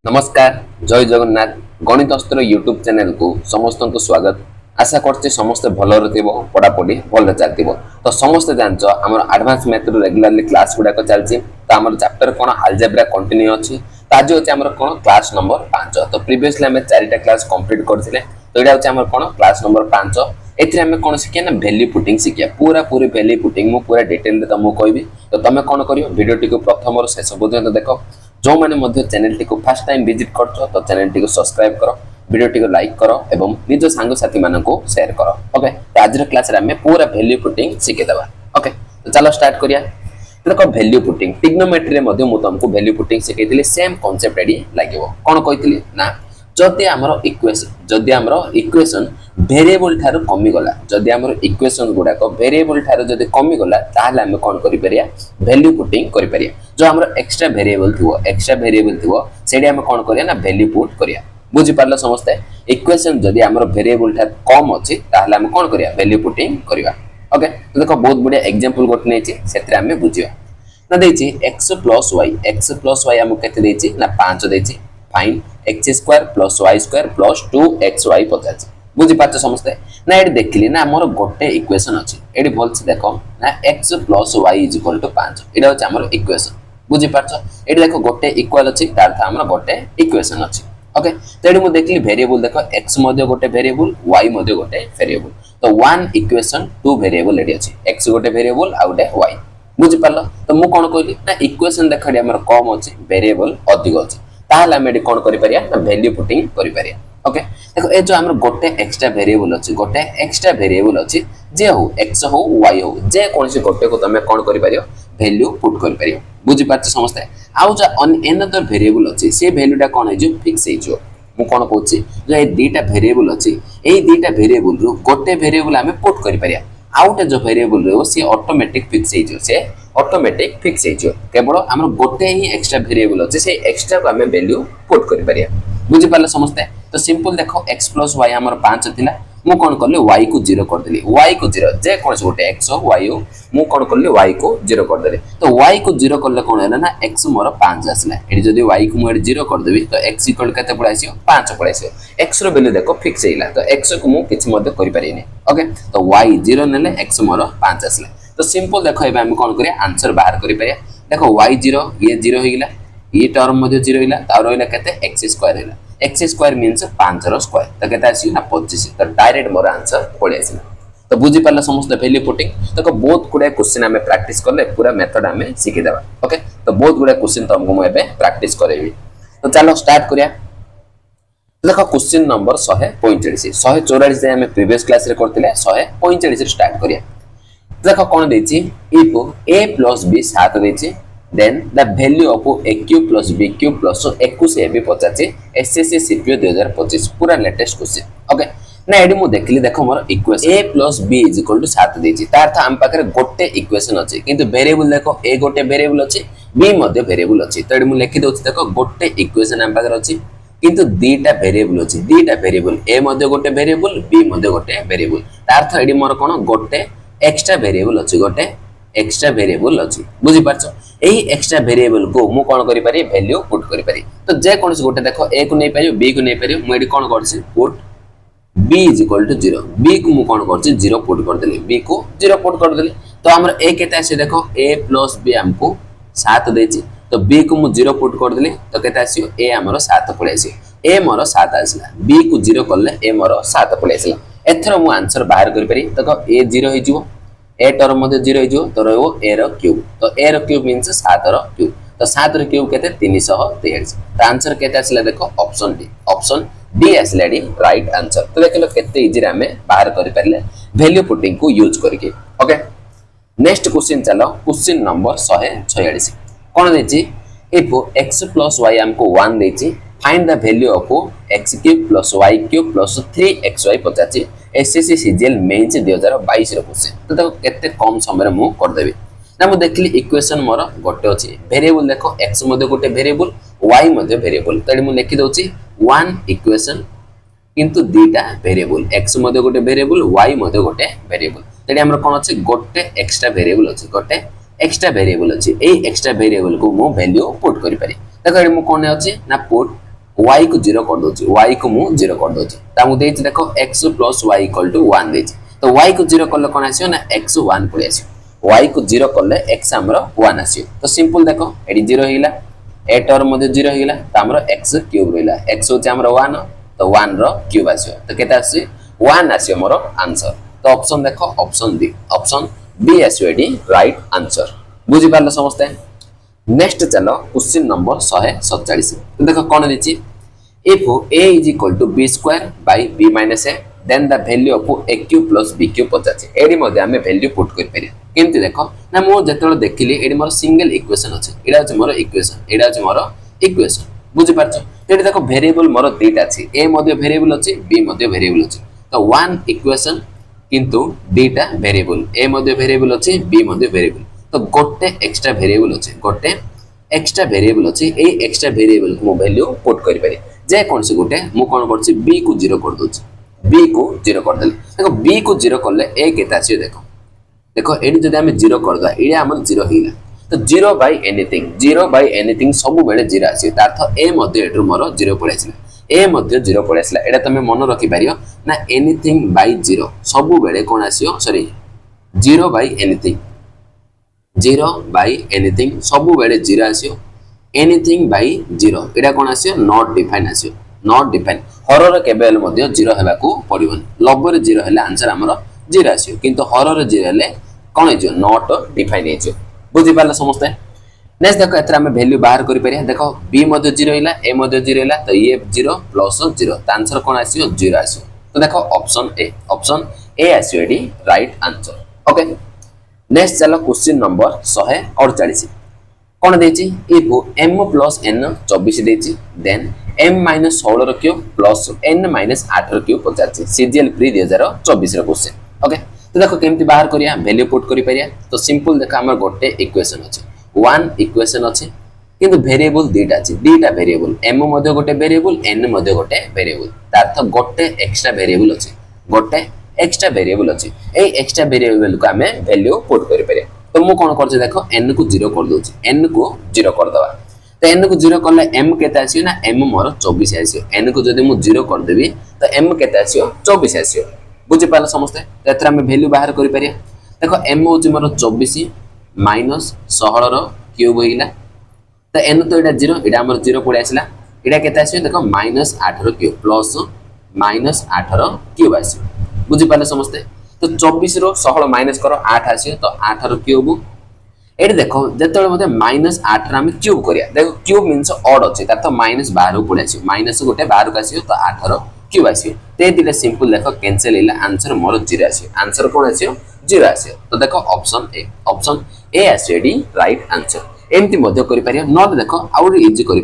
नमस्कार जय जगन्नाथ गणित अस्त्र यूट्यूब चैनल को समस्त को स्वागत। आशा करते समस्ते भलर थी पढ़ापढ़ी भल चलती तो समस्ते जानच आम एडवांस मैथ रेगुलारली क्लास गुड़ाक चलती तो आम चैप्टर कौन अलजेब्रा कंटिन्यू अच्छी तो आज होची आमर कौन क्लास नंबर 5 तो प्रीवियसली आम 4टा क्लास कंप्लीट करथिले तो एटा होची आमर कौन क्लास नंबर 5 एथरे आम कौन शिखिया ना वैल्यू पुटिंग शिखिया पूरी वैल्यू पुटिंग मु पूरा डिटेल रे तुमको कहबी तो तुम कौन करियो वीडियो टी को प्रथम और शेष पर्यंत देखो जो मैंने चैनल टी को फर्स्ट टाइम विजिट कर तो चैनल टी को सब्सक्राइब करो वीडियो टी को लाइक करो एवं निज सांग साथी मानन को शेयर करो। ओके तो आज क्लास रे हमें पूरा वैल्यू पुटिंग सिखे देबा। ओके तो चलो स्टार्ट करिया। देखो वैल्यू पुटिंग ट्रिग्नोमेट्री रे मध्ये मु तुमको वैल्यू पुटिंग सिखेइथिले सेम कांसेप्ट एडी लागिवो कोन कहिथिले ना जदि हमरो इक्वेशन वेरिएबल थारो कमी गला जदि हमरो इक्वेशन गुडा को वेरिएबल थारो जदि कमी गला ताहले हम कोन करि परिया वैल्यू पुटिंग करि परिया जो हमरो एक्स्ट्रा वेरिएबल थिवो सेडी हम कोन करिया ना वैल्यू पुट करिया। बुझि पारलो समझते इक्वेशन जदि हमरो वेरिएबल थार कम अछि ताहले हम कोन करिया वैल्यू पुटिंग करिवा। ओके तो देखो बहुत बढ़िया एग्जांपल गोट नेछि सेतरे हम बुझियो ना देछि x + y हम केते देछि ना 5 देछि फाइन x² + y² + 2xy पचाछि। बुझि पाछ समझते ना एडी देखली ना हमर गोटे इक्वेशन अछि एडी भल से देखो ना x + y = 5 एडा होछ हमर इक्वेशन। बुझि पाछ एडी देखो गोटे इक्वल अछि तार था हमर गोटे इक्वेशन अछि। ओके तो एडी मु देखली वेरिएबल देखो x मध्ये गोटे वेरिएबल y मध्ये गोटे वेरिएबल तो 1 इक्वेशन 2 वेरिएबल एडी अछि x गोटे वेरिएबल आ गोटे y। बुझि पालो तो मु कोन कहली ना इक्वेशन देखडी हमर कम अछि वेरिएबल अधिक अछि ताहले हम एडी कोन करि परिया ना वैल्यू पुटिंग करि परिया। ओके देखो ए जो हमर गोटे एक्स्ट्रा वेरिएबल अछि जे हो x हो y हो जे कोनसी गोटे को तमे कोन करि परियो वैल्यू पुट करि परियो। बुझि पाछ समझते आउ जा अनदर वेरिएबल अछि से वैल्यूटा कोन है जो फिक्स है जो मु कोन कहूची जो ए दीटा वेरिएबल अछि ए दीटा वेरिएबल रो गोटे वेरिएबल हम पुट करि परिया आउटे जो वेरिएबल रो से ऑटोमेटिक फिक्स है जो से ऑटोमेटिक फिक्स है जो केवल हमर गोटे ही एक्स्ट्रा वेरिएबल अछि से एक्स्ट्रा को हम वैल्यू पुट करि परिया। बुझि पाले समझते तो सिंपल देखो x + y हमर 5 थिला मु कोन करले y को 0 कर देली y को 0 जे कोन से गोटे x हो y हो मु कोन करले y को 0 कर देली तो y को 0 करले कोन हैला ना x मोर 5 आसला एडी जदी y को मु 0 कर देबी तो x इक्वल केते पड़ आसीयो 5 पड़ आसीयो x रो वैल्यू देखो फिक्स हैला तो x को मु किछ मध्ये करि परिनी। ओके तो y 0 नेले x मोर 5 आसला तो सिंपल देखो एबे हम कोन करिया आंसर बाहर करि परिया देखो y 0 ये 0 होइला ये टर्म मध्ये 0 होइला ता रोइला केते x² हैला x² मींस 5 रो स्क्वायर तो केता आसी ना 25 तो डायरेक्ट मोर आंसर पड़े आसी। तो बुझि पाला समस्त वैल्यू पुटिंग देखो बहुत गुडे क्वेश्चन हमें प्रैक्टिस करले पूरा मेथड हमें सिखि देबा। ओके तो बहुत गुडे क्वेश्चन तो हमको एबे प्रैक्टिस करेबी तो चलो स्टार्ट करिया। देखो क्वेश्चन नंबर 145 144 जे हमें प्रीवियस क्लास रे करथिले 145 रे स्टार्ट करिया। देखो कोन देछि इफ a + b 7 देछि then the value of aq plus bq plus 21 ए भी पचाचे एसएससी सीपीओ 2025 पूरा लेटेस्ट क्वेश्चन। ओके ना एडी मु देखली देखो मोर इक्वेशन a plus b = 7 देछि तार था हम पाखरे गोटे इक्वेशन अछि किंतु वेरिएबल देखो a गोटे वेरिएबल अछि b मध्ये वेरिएबल अछि तो एडी मु लिखि दोछि देखो गोटे इक्वेशन हम पाखरे अछि किंतु दीटा वेरिएबल अछि दीटा वेरिएबल a मध्ये गोटे वेरिएबल b मध्ये गोटे वेरिएबल तार था एडी मोर कोन गोटे एक्स्ट्रा वेरिएबल अछि गोटे एक्स्ट्रा वेरिएबल अछि। बुझि पाछो एही एक्स्ट्रा वेरिएबल को मु कोन करि पारि वैल्यू पुट करि पारि तो जे कोनस गोटे देखो a को नै पारियो b को नै पारियो मु एडी कोन करछि पुट b = 0 b को मु कोन करछि 0 पुट कर देली b को 0 पुट कर देली तो हमर a केते आसी देखो a + b हमको 7 देछि तो b को मु 0 पुट कर देली तो केते आसीयो a हमर 7 पळे आसी a मोर 7 आसला b को 0 करले a मोर 7 पळे आसला एथरो मु आंसर बाहर करि पारि देखो a 0 हे जिवो a टर्म मध्ये 0 हे जिवो तो रहबो a रो क्यूब तो a रो क्यूब मींस 7 रो क्यूब तो 7 रो क्यूब केते 343 तो आंसर केते आसला देखो ऑप्शन डी आसला डी राइट आंसर। तो देखलो केते इजी रे हमें बाहर करि परले वैल्यू पुटिंग को यूज करके। ओके नेक्स्ट क्वेश्चन चलो क्वेश्चन नंबर 146 कोन देछि इफ x + y हमको 1 देछि find the value of x³ + y³ + 3xy पचाछि एसएससी सीजीएल मेंस 2022 रो क्वेश्चन। तो देखो केते कम समय रे मु कर देबी ना मु देखली इक्वेशन मोर गोटे अछि वेरिएबल देखो x मध्ये गोटे वेरिएबल y मध्ये वेरिएबल तडी मु लिखि दोछि 1 इक्वेशन किंतु दीटा वेरिएबल x मध्ये गोटे वेरिएबल y मध्ये गोटे वेरिएबल तडी हमर कोन अछि गोटे एक्स्ट्रा वेरिएबल अछि गोटे एक्स्ट्रा वेरिएबल अछि ए एक्स्ट्रा वेरिएबल को मु वैल्यू पुट करि पारि देखो मु कोन अछि ना पुट y को 0 कर दोची y को मु 0 कर दोची ता मु देछि देखो x + y = 1 देछि तो y को 0 करले कोन आसीयो ना x 1 पळे आसीयो y को 0 करले x हमरो 1 आसीयो तो सिंपल देखो एडी 0 हिला ए टर्म मध्ये 0 हिला त हमरो x क्यूब रहिला x होचे हमरो 1 तो 1 रो क्यूब आसीयो तो केता आसी 1 आसीयो मोर आंसर तो ऑप्शन देखो ऑप्शन बी आसीयो एडी राइट आंसर बुझी पारले समझते नेक्स्ट चलो क्वेश्चन नंबर 147 तो देखो कोन दिछि if a is equal to b square by b minus a then the value of a cube plus b cube पचाछि एडी मध्ये हमें वैल्यू पुट कर परिया केमति देखो ना मो जेतलो देखिली एडी मोर सिंगल इक्वेशन अछि एडा अछि मोर इक्वेशन एडा अछि मोर इक्वेशन बुझि पारछ एडी देखो वेरिएबल मोर दुईटा अछि a मध्ये वेरिएबल अछि b मध्ये वेरिएबल अछि तो वन इक्वेशन किंतु दुईटा वेरिएबल a मध्ये वेरिएबल अछि b मध्ये वेरिएबल तो गोटे एक्स्ट्रा वेरिएबल अछि गोटे एक्स्ट्रा वेरिएबल अछि ए एक्स्ट्रा वेरिएबल को वैल्यू पुट करि पारे जे कोन से गोटे मु कोन करछि b को 0 कर दोछि b को 0 कर देले देखो b को 0 करले a केता अछि देखो देखो एडी जदि हम 0 कर दा एडी हमर 0 हिला तो 0 बाय एनीथिंग सब बेले 0 आसी त अर्थ a मध्ये एटु मोर 0 पळे आसीला a मध्ये 0 पळे आसीला एडा तमे मन रखि पारियो ना एनीथिंग बाय 0 सब बेले कोन आसीयो sorry 0 by anything 0 by anything सब बेले 0 आसीयो एनीथिंग बाय 0 एडा कोन आसीयो नॉट डिफाइन आसीयो नॉट डिफाइन हरर केबेल मध्ये 0 हेबा को पडिबन लबर 0 हेले आंसर हमरो 0 आसीयो किंतु हरर 0 हेले कोन हेजो नॉट डिफाइन हेजो बुझि पाले समझते नेक्स्ट देखो एतरा में वैल्यू बाहर करि परिया देखो b मध्ये 0 हिला a मध्ये 0 हिला तो ये 0 प्लस 0 त आंसर कोन आसीयो 0 आसीयो तो देखो ऑप्शन ए आसीयो एडी राइट आंसर ओके नेक्स्ट चलो क्वेश्चन नंबर 148 कोन देछि इफ m + n 24 देछि देन m - 16 रो क्यूब प्लस n - 8 रो क्यूब पचाछि सीजीएल प्री 2024 रो क्वेश्चन ओके तो देखो केमति बाहर करिया वैल्यू पुट करि परिया तो सिंपल देखो हमर गोटे इक्वेशन अछि वन इक्वेशन अछि किंतु वेरिएबल दुईटा अछि दुईटा वेरिएबल m मध्ये गोटे वेरिएबल n मध्ये गोटे वेरिएबल तार्थ गोटे एक्स्ट्रा वेरिएबल अछि गोटे एक्स्ट्रा वेरिएबल अछि ए एक्स्ट्रा वेरिएबल को हमें वैल्यू पुट करि परिया तो मु कोन करछ देखो n को 0 कर दोछि n को 0 कर दबा तो n को 0 करले m केता आसीयो ना m मोर 24 आसीयो n को जदि मु 0 कर देबी तो m केता आसीयो 24 आसीयो बुझि पाला समझते तो एतरा में वैल्यू बाहर करि परिया देखो m होछि मोर 24 माइनस 16 रो क्यूब होइला तो n तो एटा 0 एटा हमर 0 पडे आसिला एटा केता आसीयो देखो -8 रो क्यूब प्लस -8 रो क्यूब आसीयो बुझि पाले समझते तो 24 रो 16 माइनस करो 8 आसीयो तो 8 रो क्यूब एडी देखो जेतले मते -8 रा हम क्यूब करिया देखो क्यूब मींस ऑड अछि त तो माइनस बाहर पडे आसीयो माइनस गोटे बाहर का आसीयो तो 8 रो क्यूब आसीयो ते दिले सिंपल देखो कैंसिल इला आंसर मोर 0 आसीयो आंसर कोन आसीयो 0 आसीयो तो देखो ऑप्शन ए आसीयो एडी राइट आंसर एमती मध्य करि पारियो नॉट देखो आउर इजी करि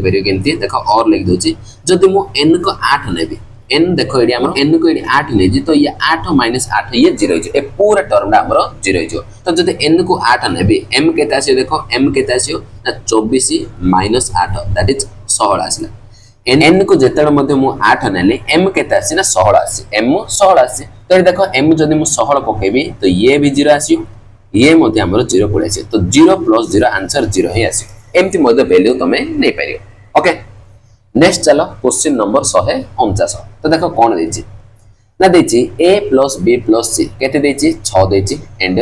पारियो केमती देखो और लिख दोची जदि मु n को 8 नेबी n देखो एडी हमर n को एडी 8 नेजी तो ये 8 - 8 ये 0 हो ए पूरा टर्म हमर 0 हो तो जदि n को 8 नेबी m केता आसीयो देखो m केता आसीयो ना 24 - 8 दैट इज 16 आसीला n को जेतड़ मध्ये मु 8 नेले m केता आसी ना 16 आसी m 16 आसी तो ये देखो m जदि मु 16 पकेबी तो ये भी 0 आसीयो ये मध्ये हमर 0 पड़े आसी तो 0 + 0 आंसर 0 ही आसी एमती मध्ये वैल्यू तमे नै पारियो ओके नेक्स्ट चलो क्वेश्चन नंबर 149 तो देखो कोन देछि ना देछि a + b + c केते देछि 6 देछि एंड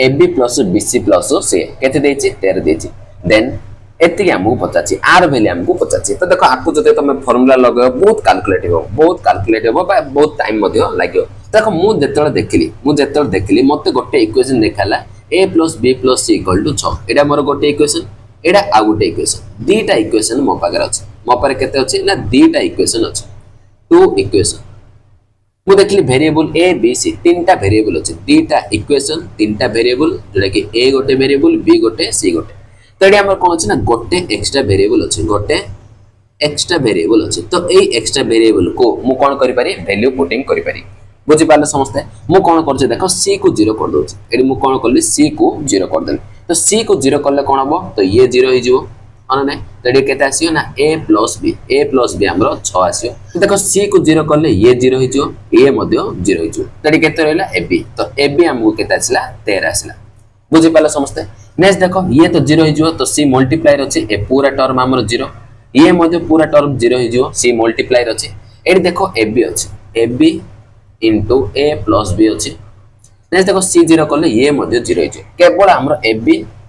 ab + bc + c केते देछि 13 देछि देन एतिके हमहु पचाछि आर वैल्यू हमहु पचाछि तो देखो आपको जते तमे फार्मूला लगाओ बहुत कैलकुलेट हो बहुत टाइम मध्ये लागियो देखो मु जेतले देखिली मते गोटे इक्वेशन देखाला a + b + c = 6 एडा मोर गोटे इक्वेशन एडा आ गोटे इक्वेशन दीटा इक्वेशन मो पाकर अछि मो पर केते अछि ना दीटा इक्वेशन अछि टू इक्वेशन मु देखली वेरिएबल a b c तीनटा वेरिएबल अछि दीटा इक्वेशन तीनटा वेरिएबल जेटा कि a गोटे वेरिएबल b गोटे c गोटे तो एडी हमर कोन अछि ना गोटे एक्स्ट्रा वेरिएबल अछि तो ए एक्स्ट्रा वेरिएबल को मु कोन करि पारि वैल्यू पुटिंग करि पारि बुझि पाले समझते मु कोन करछ देखो c को 0 कर दोछ एडी मु कोन करली c को 0 कर देली तो c को 0 करले कोन हबो तो ये 0 हो जिवो अन नै तो एडी केते आसीयो ना a + b हमरो 6 आसीयो तो देखो c को 0 करले ये 0 हो जिवो a मध्ये 0 हो जिवो तो एडी केते रहला ab तो ab हमको केते आसीला 13 आसीला बुझि पाले समझते नेक्स्ट देखो ये तो 0 हो जिवो तो c मल्टीप्लायर अछि ए पूरा टर्म हमरो 0 ये मध्य पूरा टर्म 0 हो जिवो सी मल्टीप्लायर अछि एडी देखो ab अछि ab into a plus b अछि नेक्स्ट देखो सी 0 कले ये मध्य 0 हो जिवो केवल हमर ab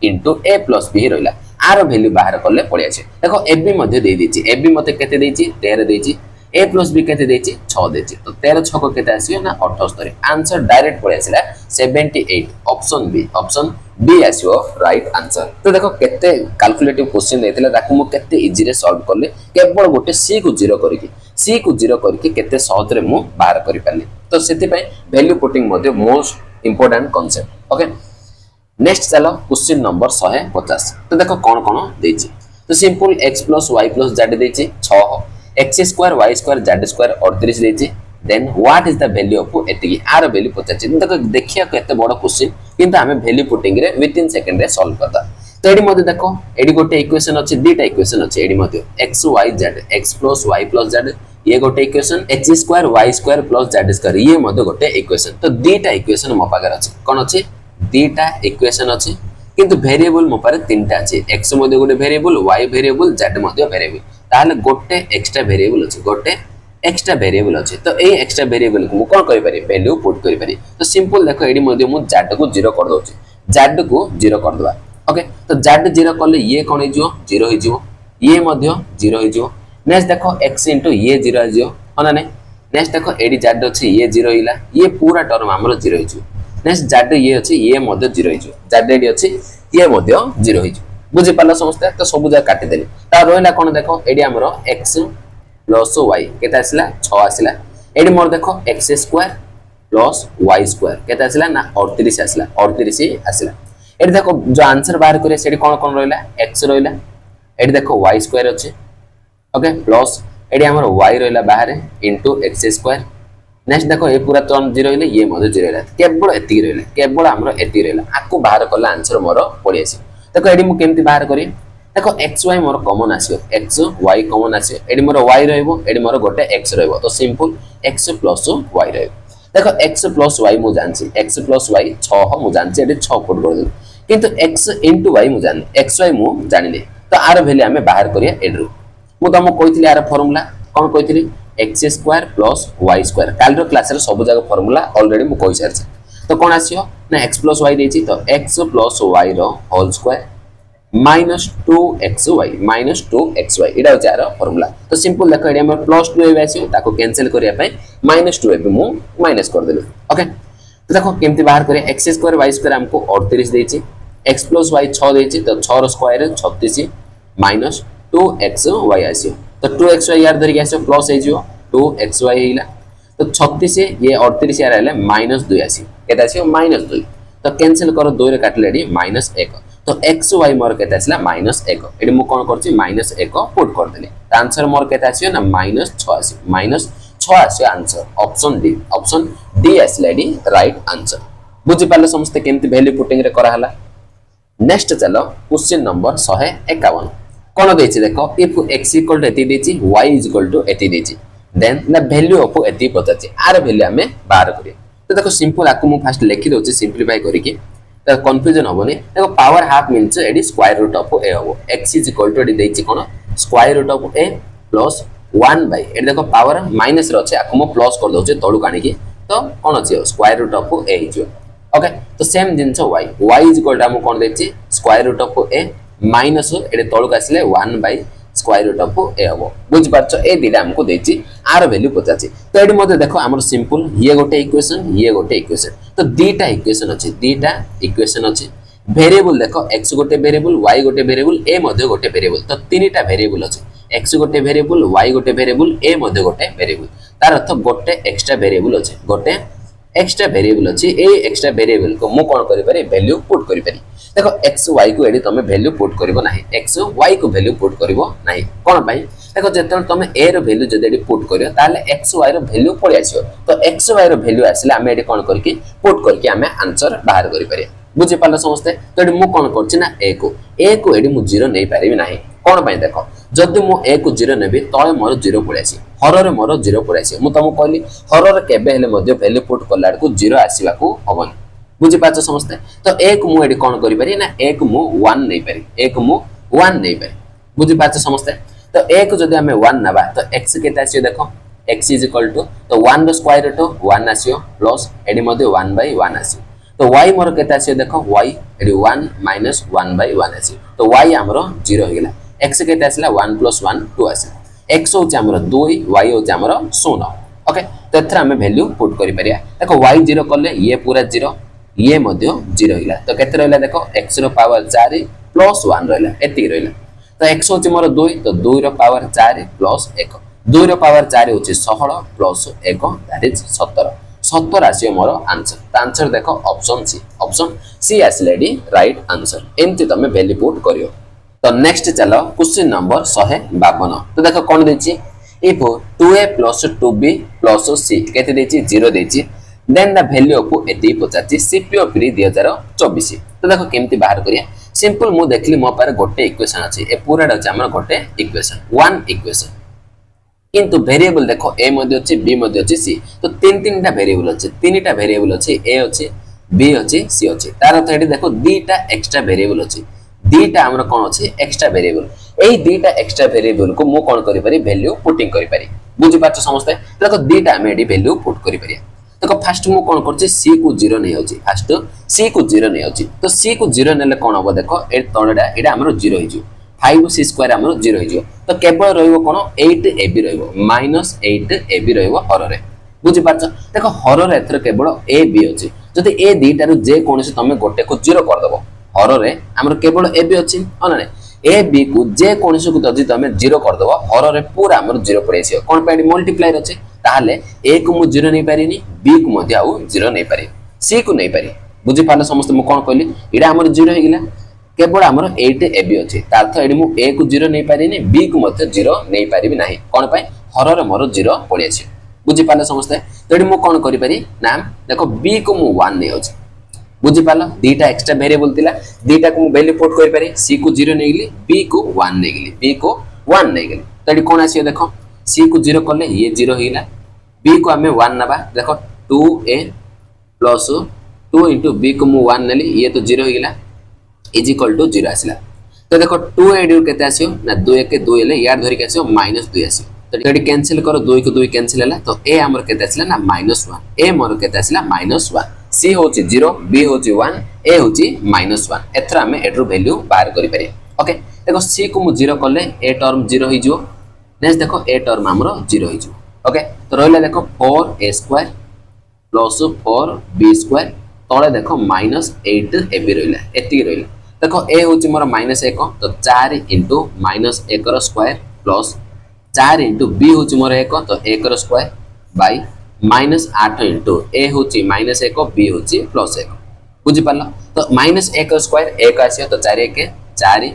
into a plus b रहला आर वैल्यू बाहर कले पड़े आछे देखो ab मध्य दे देछि ab मते केते देछि 13 देछि a plus b केते देछि 6 देछि तो 13 6 को केते आसीयो ना 78 आंसर डायरेक्ट पड़े आसिला 78 ऑप्शन बी आसीयो राइट आंसर तो देखो केते कैलकुलेटिव क्वेश्चन देथिला ताकू मु केते इजी रे सॉल्व करले केवल गोटे c को 0 करके केते सहज रे मु बाहर करि पाले तो सेति पय वैल्यू पुटिंग मध्य most important concept okay next चलो क्वेश्चन नंबर 150 तो देखो कोन कोन देछि तो सिंपल x + y + z देछि 6 x square y square z square 38 देछि then what is the value of एतिकी आर वैल्यू पचाछि देखो देखिया केते बड़ क्वेश्चन किंतु हमें वैल्यू पुटिंग रे विद इन सेकंड रे सॉल्व करता तो एडी मध्ये देखो एडी गोटे इक्वेशन अछि दीटा इक्वेशन अछि एडी मध्ये x y z x + y + z ये गोटे equation x square y square + z square ये मध्ये गोटे इक्वेशन तो दीटा इक्वेशन मो पाकर अछि कोन अछि दीटा इक्वेशन अछि किंतु वेरिएबल मो पारे तीनटा अछि x मध्ये गोटे वेरिएबल y वेरिएबल z मध्ये वेरिएबल ताले गोटे एक्स्ट्रा वेरिएबल अछि गोटे एक्स्ट्रा वेरिएबल अछि तो ए एक्स्ट्रा वेरिएबल को मु कोन करि पारि वैल्यू पुट करि पारि तो सिंपल देखो एडी मध्ये मु z को 0 कर दोछि z को 0 कर दबा ओके तो z 0 करले ये कोन हो जिवो 0 हो जिवो ये मध्ये 0 हो जिवो नेक्स्ट देखो x * ये 0 हो जिवो होना नै नेक्स्ट देखो एडी z अछि ये 0 हिला ये पूरा टर्म हमरो 0 हो जिवो नेक्स्ट z ये अछि ये मध्ये 0 हो जिवो z एडी अछि ये मध्ये 0 हो जिवो बुझि पाला समस्त तो सब जा काटि देली ता रोइला कोन देखो एडी हमरो x + y केता आसिला 6 आसिला एडी मोर देखो x square plus y square केता आसिला ना 38 आसिला 38 आसिला एडी देखो जो आंसर बाहर करे सेडी कोन कोन रोइला x रोइला एडी देखो y स्क्वायर अछि ओके प्लस एडी हमर y रोइला बाहर इनटू x स्क्वायर नेक्स्ट देखो ए पूरा टर्म 0 हिले ये मध्ये 0 हिला केवल एति रोइला केवल हमर एति रोइला आको बाहर करला आंसर मोर पड़ी आसी देखो एडी मु केमति बाहर करी देखो xy मोर कॉमन आसीयो x y कॉमन आसीयो एडी मोर y रहइबो एडी मोर गोटे x रहइबो तो सिंपल x + y रहइबो देखो x + y मु जानछि x + y 6 मु जानछि एडी 6 पुट कर दे किंतु x * y मु जानि xy मु जानिले तो आर वैल्यू हमें बाहर करिया एडरू मु तमो कहितली आर फार्मूला कोन कहितली x स्क्वायर + y स्क्वायर कालरो क्लास रे सब जगह फार्मूला ऑलरेडी मु कहि सारछि तो कोन आसीयो ना x + y देछि तो x + y रो होल स्क्वायर -2xy इडा चार फार्मूला तो सिंपल देखो एडी हमर +2 आसीयो ताको कैंसिल करिया पय -2 मु माइनस कर देलु ओके तो देखो केमति बाहर करे x स्क्वायर y स्क्वायर हमको 38 देछि x + y 6 देछि तो 6 रो स्क्वायर 36 -2xy आसीयो तो 2xy यार धरि आसीयो प्लस हे जियो 2xy हेला तो 36 ये 38 यार आले -2 आसी केता आसीयो -2 तो कैंसिल करो 2 रे काटले एडी -1 तो xy मोर केता आसला -1 एडी मु कोन करछि -1 पुट कर देली आंसर मोर केता आसीयो ना -6 आसीयो -6 आसीयो आंसर ऑप्शन डी आसला एडी राइट आंसर बुझि पाले समस्त केमति वैल्यू पुटिंग रे करा हला नेक्स्ट चलो क्वेश्चन नंबर 151 कोन देछि देखो इफ x = एति देछि y = एति देछि देन द वैल्यू ऑफ एति पचाछि आर वैल्यू हमें बाहर करिया तो देखो सिंपल आकु मु फास्ट लिखि दोछि सिंपलीफाई करिके तो कंफ्यूजन होबनी देखो पावर हाफ मींस एडी स्क्वायर रूट ऑफ a होबो x = एडी देछि कोन square root of a + 1 by एडी देखो पावर माइनस रे अछि आकु मु प्लस कर दोछि तळु कानी की तो कोन अछि स्क्वायर रूट ऑफ a हिजो ओके तो सेम जिंस y = हम कोन देछि square root of a minus एडे तळु आसिले 1 by square root of a हबो बुझ पाछो ए दिला हमको देछि आर वैल्यू पचाछि तो एडी मध्ये देखो हमर सिंपल ये गोटे इक्वेशन तो दीटा इक्वेशन अछि वेरिएबल देखो x गोटे वेरिएबल y गोटे वेरिएबल a मध्ये गोटे वेरिएबल तो तीनटा वेरिएबल अछि x गोटे वेरिएबल y गोटे वेरिएबल a मध्ये गोटे वेरिएबल तार अर्थ गोटे एक्स्ट्रा वेरिएबल अछि गोटे एक्स्ट्रा वेरिएबल अछि ए एक्स्ट्रा वेरिएबल को मु कोन करि पारे वैल्यू पुट करि पारी देखो x y को एडी तमे वैल्यू पुट करिवो नाही x y को वैल्यू पुट करिवो नाही कोन भाई देखो जेतन तमे a रो वैल्यू जदि एडी पुट करियो ताले x y रो वैल्यू पड़ी आसीयो तो x y रो वैल्यू आसिले हम एडी कोन करके पुट करके हमें आंसर बाहर करि पारे बुझि पालो समस्ते तो एडी मु कोन करछि ना a को एडी मु 0 नै पारिबि नाही कोन भाई देखो जदि मु a को 0 नेबी तळे मोर 0 पड़ी आसी हरर मोर 0 पड़ी आसी मु तमु कहली हरर केबे हेले मध्ये वैल्यू पुट कलाड को 0 आसीबा को हबन बुझि पाछो समस्ते तो एक मु एडी कोन करि पारि ना एक मु 1 नै पारि एक मु 1 नै पारि बुझि पाछो समस्ते तो a को जदि हमें 1 नबा तो x केते आसीयो देखो x इज इक्वल टू तो 1 रो स्क्वायर रूट 1 आसीयो प्लस एडी मध्ये 1/1 आसीयो तो y मोर केते आसीयो देखो y एडी 1 माइनस 1/1 आसीयो तो y हमरो 0 हो गेला x केते आसीला 1 + 1 2 आसीला x होचे हमरो 2 y होचे हमरो 0 ओके तो एथरा हमें वैल्यू पुट करि परिया देखो y 0 करले ये पूरा 0 ये मध्ये 0 हिला तो केते रहला देखो x रो पावर 4 प्लस 1 रहला एति रहला तो x होची मोर 2 तो 2 रो पावर 4 प्लस 1 2 रो पावर 4 होची 16 प्लस 1 दैट इज 17 17 आसी मोर आंसर तो आंसर देखो ऑप्शन सी आसलेडी राइट आंसर एमती तमे वैल्यू पुट करियो तो नेक्स्ट चलो क्वेश्चन नंबर 152 तो देखो कोन देची इफ 2a + 2b + c केते देची 0 देची देन द वैल्यू ऑफ एती पचाची सीपीओ फ्री 2024 तो देखो केमती बाहर करिया सिंपल मु देखली मो पारे गोटे इक्वेशन अछि ए पूराडा अछि हमर गोटे इक्वेशन वन इक्वेशन किंतु वेरिएबल देखो a मध्ये अछि b मध्ये अछि c तो तीनटा वेरिएबल अछि तीनटा वेरिएबल अछि a अछि b अछि c अछि तार तो एठी देखो दीटा एक्स्ट्रा वेरिएबल अछि दीटा हमर कोन अछि एक्स्ट्रा वेरिएबल एई दीटा एक्स्ट्रा वेरिएबल को मु कोन करि पारि वैल्यू पुटिंग करि पारि बुझि पाछ समस्त देखो दीटा हम एठी वैल्यू पुट करि पारि देखो फास्ट मु कोन करछि c को 0 नै होछि फास्ट c को 0 नै होछि तो c को 0 नेले कोन होबो देखो ए तळडा एटा हमरो 0 हिजो 5c² हमरो 0 हिजो तो केवल रहइबो कोन 8ab रहइबो -8ab रहइबो हर रे बुझि पाछ देखो हर रे एथर केवल ab अछि जदि ए दीटा रु जे कोनसे तमे गोटे को 0 कर दबो हर रे हमरो केवल ab अछि अनने ab को जे कोनसे को जदि तमे 0 कर दबो हर रे पूरा हमरो 0 पड़ेसियो कोन पे मल्टीप्लायर अछि ताहले a को मु 0 नै पारिनी b को मध्ये आउ 0 नै पारि c को नै पारि बुझि पाले समस्त मु कोन कहली इडा हमर 0 हे गेला केवल हमर 8ab अछि त अर्थ एडी मु a को 0 नै पारिनी b को मध्ये 0 नै पारिबि नाही कोन पय हर रे मोर 0 पड़ि अछि बुझि पाले समस्त तो एडी मु कोन करि पारि नाम देखो b को मु 1 नै अछि बुझि पालो दीटा एक्स्ट्रा वेरिएबल थिला दीटा को मु वैल्यू पुट करि पारि c को 0 नै गेली b को 1 नै गेली b को 1 नै गेली तो एडी कोन आसी देखो c को 0 करले ये 0 हिला b को हमें 1 नबा देखो 2a प्लस 2 into b को मु 1 नेली ये तो 0 हो गेला इज इक्वल टू 0 आसिला तो देखो 2a डू केते आसियो ना 2 के 2 ले यार धरि के आसियो -2 आसियो तो एडी कैंसिल करो 2 को 2 कैंसिल हैला तो a हमर केते आसिला ना -1 a मोर केते आसिला -1 c होची 0 b होची 1 a होची -1 एथरा हमें एड्रो वैल्यू बाहर करि पारे ओके देखो c को मु 0 करले a टर्म 0 हो जिवो नेक्स्ट देखो a टर्म हमरो 0 हो जिवो ओके तो रहला देखो 4a² प्लस 4b² तळे देखो -8ab रहला एति रहला देखो a होची मोर -1 तो 4 into -1 रो स्क्वायर प्लस 4 into b होची मोर 1 तो 1 रो स्क्वायर बाय -8 into a होची -1 b होची +1 बुझि पालो तो -1 रो स्क्वायर 1 आसियो तो 4 1 4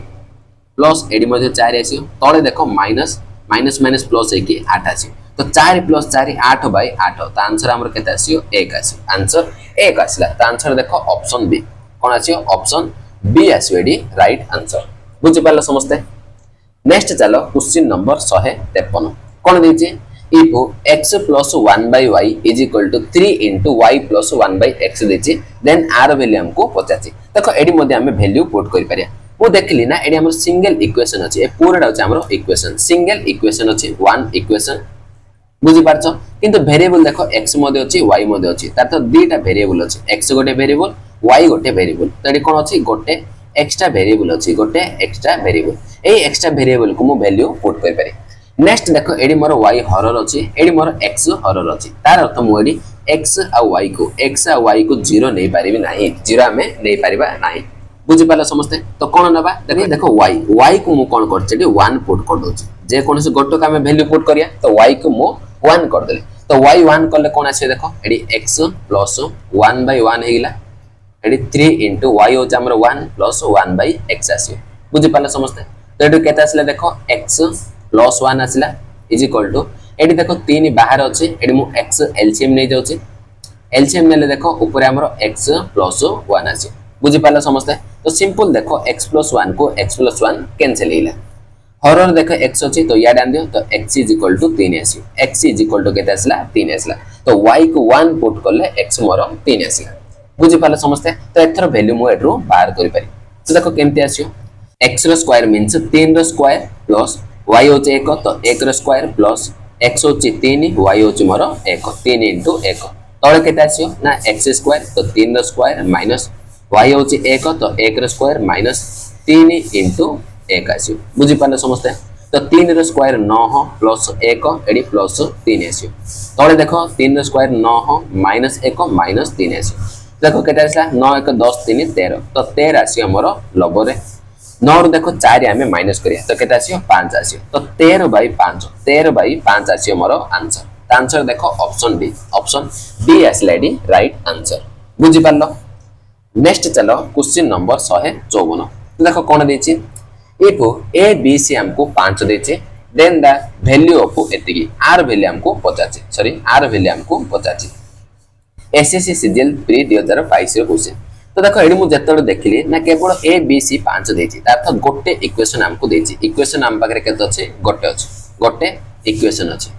प्लस एडी मध्ये 4 आसियो तळे देखो माइनस माइनस प्लस 1 8 आसियो तो 4 + 4 8/8 तो आंसर हमर केते आसियो 1 आसियो आंसर 1 आसिला तो आंसर देखो ऑप्शन बी कोन आसियो ऑप्शन बी आसियो एडी राइट आंसर बुझि पालो समस्त नेक्स्ट चलो क्वेश्चन नंबर 153 कोन देछि if x + 1/y = 3 * y + 1/x देछि देन आर वैल्यू हमको पचाछि देखो एडी मध्ये हम वैल्यू पुट करि पारिया वो देखली ना एडी हमर सिंगल इक्वेशन अछि ए पूराडा अछि हमर इक्वेशन सिंगल इक्वेशन अछि वन इक्वेशन बुझि पारछो किंतु वेरिएबल देखो x मध्ये अछि y मध्ये अछि तार तो दीटा वेरिएबल अछि x गोटे वेरिएबल y गोटे वेरिएबल तो एडी कोन अछि गोटे एक्स्ट्रा वेरिएबल अछि गोटे एक्स्ट्रा वेरिएबल ए एक्स्ट्रा वेरिएबल को मु वैल्यू पुट कर पारे नेक्स्ट देखो एडी मोर y हरर अछि एडी मोर x हरर अछि तार अर्थ मु एडी x आ y को 0 नै पारिबि नाही 0 हमें नै पारिबा नाही बुझि पाला समस्त तो कोन नबा देखो y को मु कोन करछि एडी 1 पुट कर दोछि जे कोनसे गोटो का हमें वैल्यू पुट करिया तो y को मु 1 कर देले तो y 1 करले कोन आसे देखो एडी x + 1/1 हेगिला एडी 3 into y हो हमर 1 + 1/x आसियो बुझि पाला समस्त तो एडी केता आसले देखो x + 1 आसिला = एडी देखो 3 बाहर अछि एडी मु x एलसीएम नै जाउछि एलसीएम नेले देखो ऊपर हमर x + 1 आसियो बुझि पाला समस्त तो सिंपल देखो x + 1 को x + 1 कैंसिल हेला हरर देखो x अछि तो या डान दियो तो x = 3 आसियो x = केता आसला 3 आसला तो y को 1 पुट करले x मोर 3 आसला बुझि पाला समस्त तो एथरो वैल्यू मु एड्रो बाहर करि पारि तो देखो केमते आसियो x रो स्क्वायर मींस 3 रो स्क्वायर प्लस y होची 1 तो 1 रो स्क्वायर प्लस x होची 3 y होची मोर 1 3 into 1 तळे केते आसियो ना x स्क्वायर तो 3 रो स्क्वायर माइनस y होची 1 तो 1 रो स्क्वायर माइनस 3 into 1 आसियो बुझी पाले समस्ते तो 3 रो स्क्वायर 9 प्लस 1 एडी प्लस 3 आसियो तळे देखो 3 रो स्क्वायर 9 माइनस 1 माइनस 3 आसियो देखो केते आसला 9 1 10 3 13 तो 13 आसियो हमर लबरे 9 रो देखो 4 आमे माइनस करिया तो केते आसियो 5 आसियो तो 13/5 आसियो हमर आंसर तो आंसर देखो ऑप्शन डी आसला डी राइट आंसर बुझी पालो नेक्स्ट चलो क्वेश्चन नंबर 154 तो देखो कोन देछि इफ a b c हमको 5 देछि देन द वैल्यू ऑफ एतिकी r वैल्यू हमको 50 सॉरी r वैल्यू हमको 50 एसएससी सीजीएल प्री 2022 रो क्वेश्चन तो देखो एडी मु जतडे देखिली ना केवल a b c 5 देछि तार गोटे इक्वेशन हमको देछि इक्वेशन हम पाखरे केते अछि गोटे इक्वेशन अछि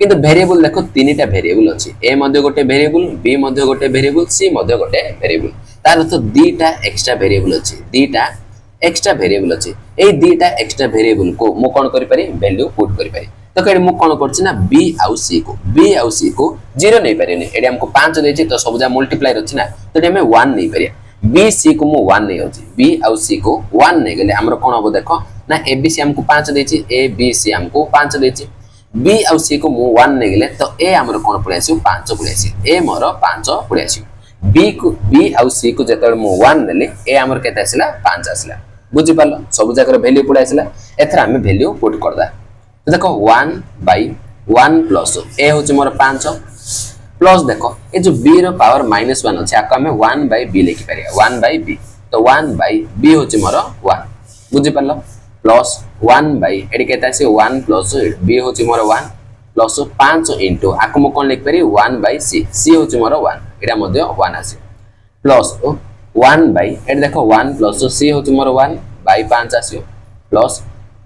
किंतु वेरिएबल देखो तीनटा वेरिएबल अछि a मध्ये गोटे वेरिएबल b मध्ये गोटे वेरिएबल c मध्ये गोटे वेरिएबल तार तो दीटा एक्स्ट्रा वेरिएबल अछि ए दीटा एक्स्ट्रा वेरिएबल को मु कोन करि पारि वैल्यू पुट करि पारि तो केडी मु कोन करछि ना b आउ c को 0 नै पारिनी एडी हमको 5 देछि तो सब जा मल्टीप्लाई अछि ना तो एडी हमें 1 नै पारिया b c को मु 1 नै होछि b आउ c को 1 नै गेले हमरो कोन हो देखो ना a b c हमको 5 देछि a b c हमको 5 देछि b आउ c को मु 1 नै गेले तो a हमरो कोन पड़े आसी 5 पड़े आसी a मोर 5 पड़े आसी b आउ c को जतल मु 1 नेले a हमर केते आसला 5 आसला बुझी पालो सब जगह वैल्यू पड़े आसला एथरा हमें वैल्यू पुट करदा तो देखो 1/1 प्लस a होची मोर 5 प्लस देखो ए जो b रो पावर -1 अछि आको हमें 1/b लिखि परिया 1/b तो 1/b होची मोर 1 बुझी पालो प्लस 1 एडी केता से 1 प्लस b होची मोर 1 प्लस 5 इनटू आको मो कोन लिख पारि 1/c c होची मोर 1 एडा मध्ये 1 आसी प्लस 1 एडी देखो 1 प्लस c होची मोर 1/5 आसी प्लस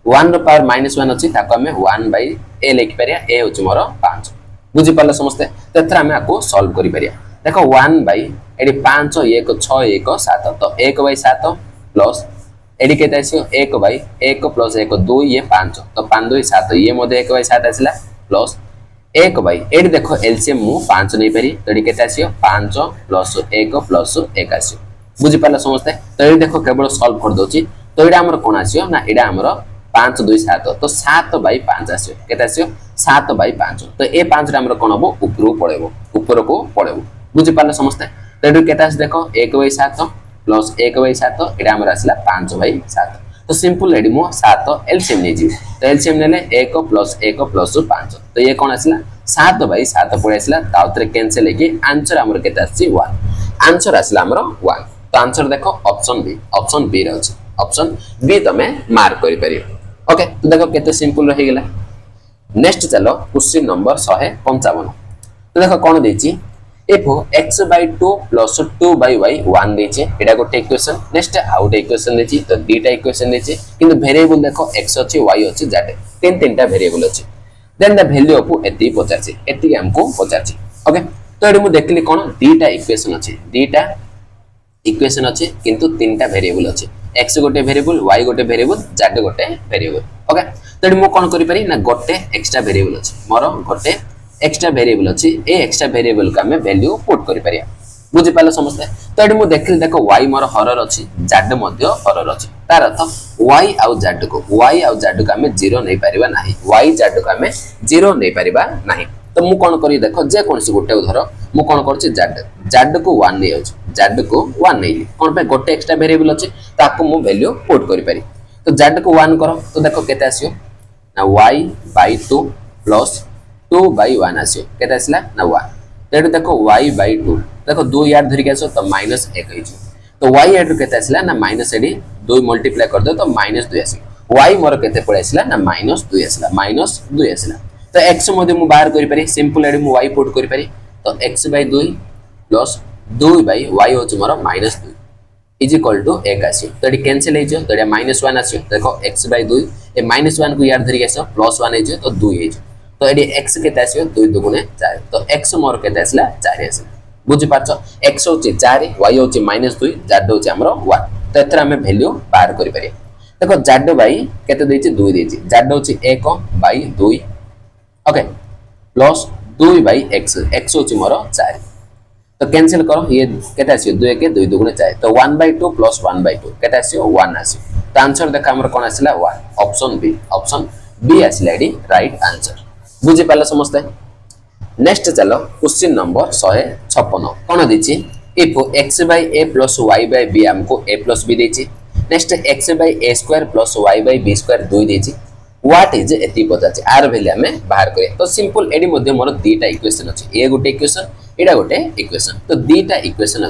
1 रो पावर -1 अछि ताको हमें 1/a लिख परिया a होची मोर 5 बुझी पालो समस्ते तेथरा हमें आको सॉल्व करि परिया देखो 1 एडी 5 1 6 1 7 तो 1/7 प्लस एडी केते आसी 1/1 प्लस 1 2 ये 5 तो 5 2 7 ये मध्ये 1/7 आसीला प्लस 1 एडी देखो एलसीएम मु 5 नै परी तो एडी केते आसी 5 प्लस 1 प्लस 1 आसी बुझी पाला समस्ते तो एडी देखो केवल सॉल्व कर दोची तो एडा हमर कोन आसीयो ना एडा हमर 5 2 7 तो 7/5 आसीयो केते आसीयो 7/5 तो ए 5 रे हमर कोन हबो ऊपर को पड़ेबो बुझी पाला समस्ते तो एडी केते आसी देखो 1/7 प्लस 1/7 एडा हमर आसीला 5/7 तो सिंपल एडी मो 7 एलसीएम नै जी तो एलसीएम नेले 1 प्लस 1 प्लस 5 तो ये कोन आसीला 7/7 पड़े आसीला ताउतरे कैंसिल हेकी आंसर हमर केते आसी 1 आंसर आसीला हमर 1 तो आंसर देखो ऑप्शन बी रे अछि ऑप्शन बी तमे मार्क करि परियो ओके तो देखो केते सिंपल रहि गेला नेक्स्ट चलो क्वेश्चन नंबर 155 तो देखो कोन देछि इफ x/2 plus 2/y 1 देछि एडा गोटे इक्वेशन नेक्स्ट आउट इक्वेशन देछि तो दीटा इक्वेशन देछि किंतु वेरिएबल देखो x अछि y अछि z तीनटा वेरिएबल अछि देन द वैल्यू ऑफ एति 50 एति हमको 50 ओके तो एडी मु देखली कोन दीटा इक्वेशन अछि किंतु तीनटा वेरिएबल अछि x गोटे वेरिएबल y गोटे वेरिएबल z गोटे वेरिएबल ओके तो एडी मु कोन करि पारि ना गोटे एक्स्ट्रा वेरिएबल अछि मोर गोटे एक्स्ट्रा वेरिएबल अछि ए एक्स्ट्रा वेरिएबल का हमें वैल्यू पुट करि परिया बुझि पालो समस्ते तो एडी मु देखली देखो y मोर हरर अछि z मध्ये हरर अछि तार अर्थ y आउ z को हमें 0 नै परिबा नाही y z को हमें 0 नै परिबा नाही तो मु कोन करी देखो जे कोनसी गोटे उधर मु कोन करछि z को 1 नै अछि z को 1 नै कोन पे गोटे एक्स्ट्रा वेरिएबल अछि ताको मु वैल्यू पुट करि पारि तो z को 1 करो तो देखो केते आसियो ना y/2 प्लस 2/1 आसियो केते आसला ना 1 तेडु देखो y/2 देखो 2 यार धरि के आसो तो -1 होइछ तो y एडु केते आसला ना माइनस एडी 2 मल्टीप्लाई कर दो तो -2 आसी y मोर केते पळे आसला ना -2 आसला -2 आसला तो x मध्ये मु बाहर करि पारि सिंपल एडी मु y पुट करि पारि तो x/2 प्लस 2/y होच मोर -2 इज इक्वल टू 1 आसी तो एडी कैंसिल हेजो तो एडी -1 आसी देखो x/2 ए -1 को यार धरि के आसो +1 हेजो तो 2 हेजो तो एडी x केते आसीयो 2 दुगुणे 4 तो x मोर केते आसला 4 आसला बुझि पाछो x होची 4 y होची -2 z होची हमरो 1 तो एथरा हमें वैल्यू बाहर करि पारि देखो जाड बाई केते देछि 2 देछि जाड होछि 1 by 2 okay plus 2 by x x होछि मोर 4 तो कैंसिल करो ये केते आसी 2 के 2 दुगुणे 4 तो 1/2 प्लस 1/2 केते आसी 1 आसी तो आंसर देखा हमर कोन आसीला 1 ऑप्शन बी आसीला एडी राइट आंसर बुझि पाले समस्त नेक्स्ट चलो क्वेश्चन नंबर 156 कोन दिछि if x by a plus y by b हमको a plus b देछि next x by a square plus y by b square 2 देछि व्हाट इज एति पचाछि आर वैल्यू हमें बाहर करे तो सिंपल एडी मध्ये मोर दीटा इक्वेशन अछि ए गोटे इक्वेशन एडा गोटे इक्वेशन तो दीटा इक्वेशन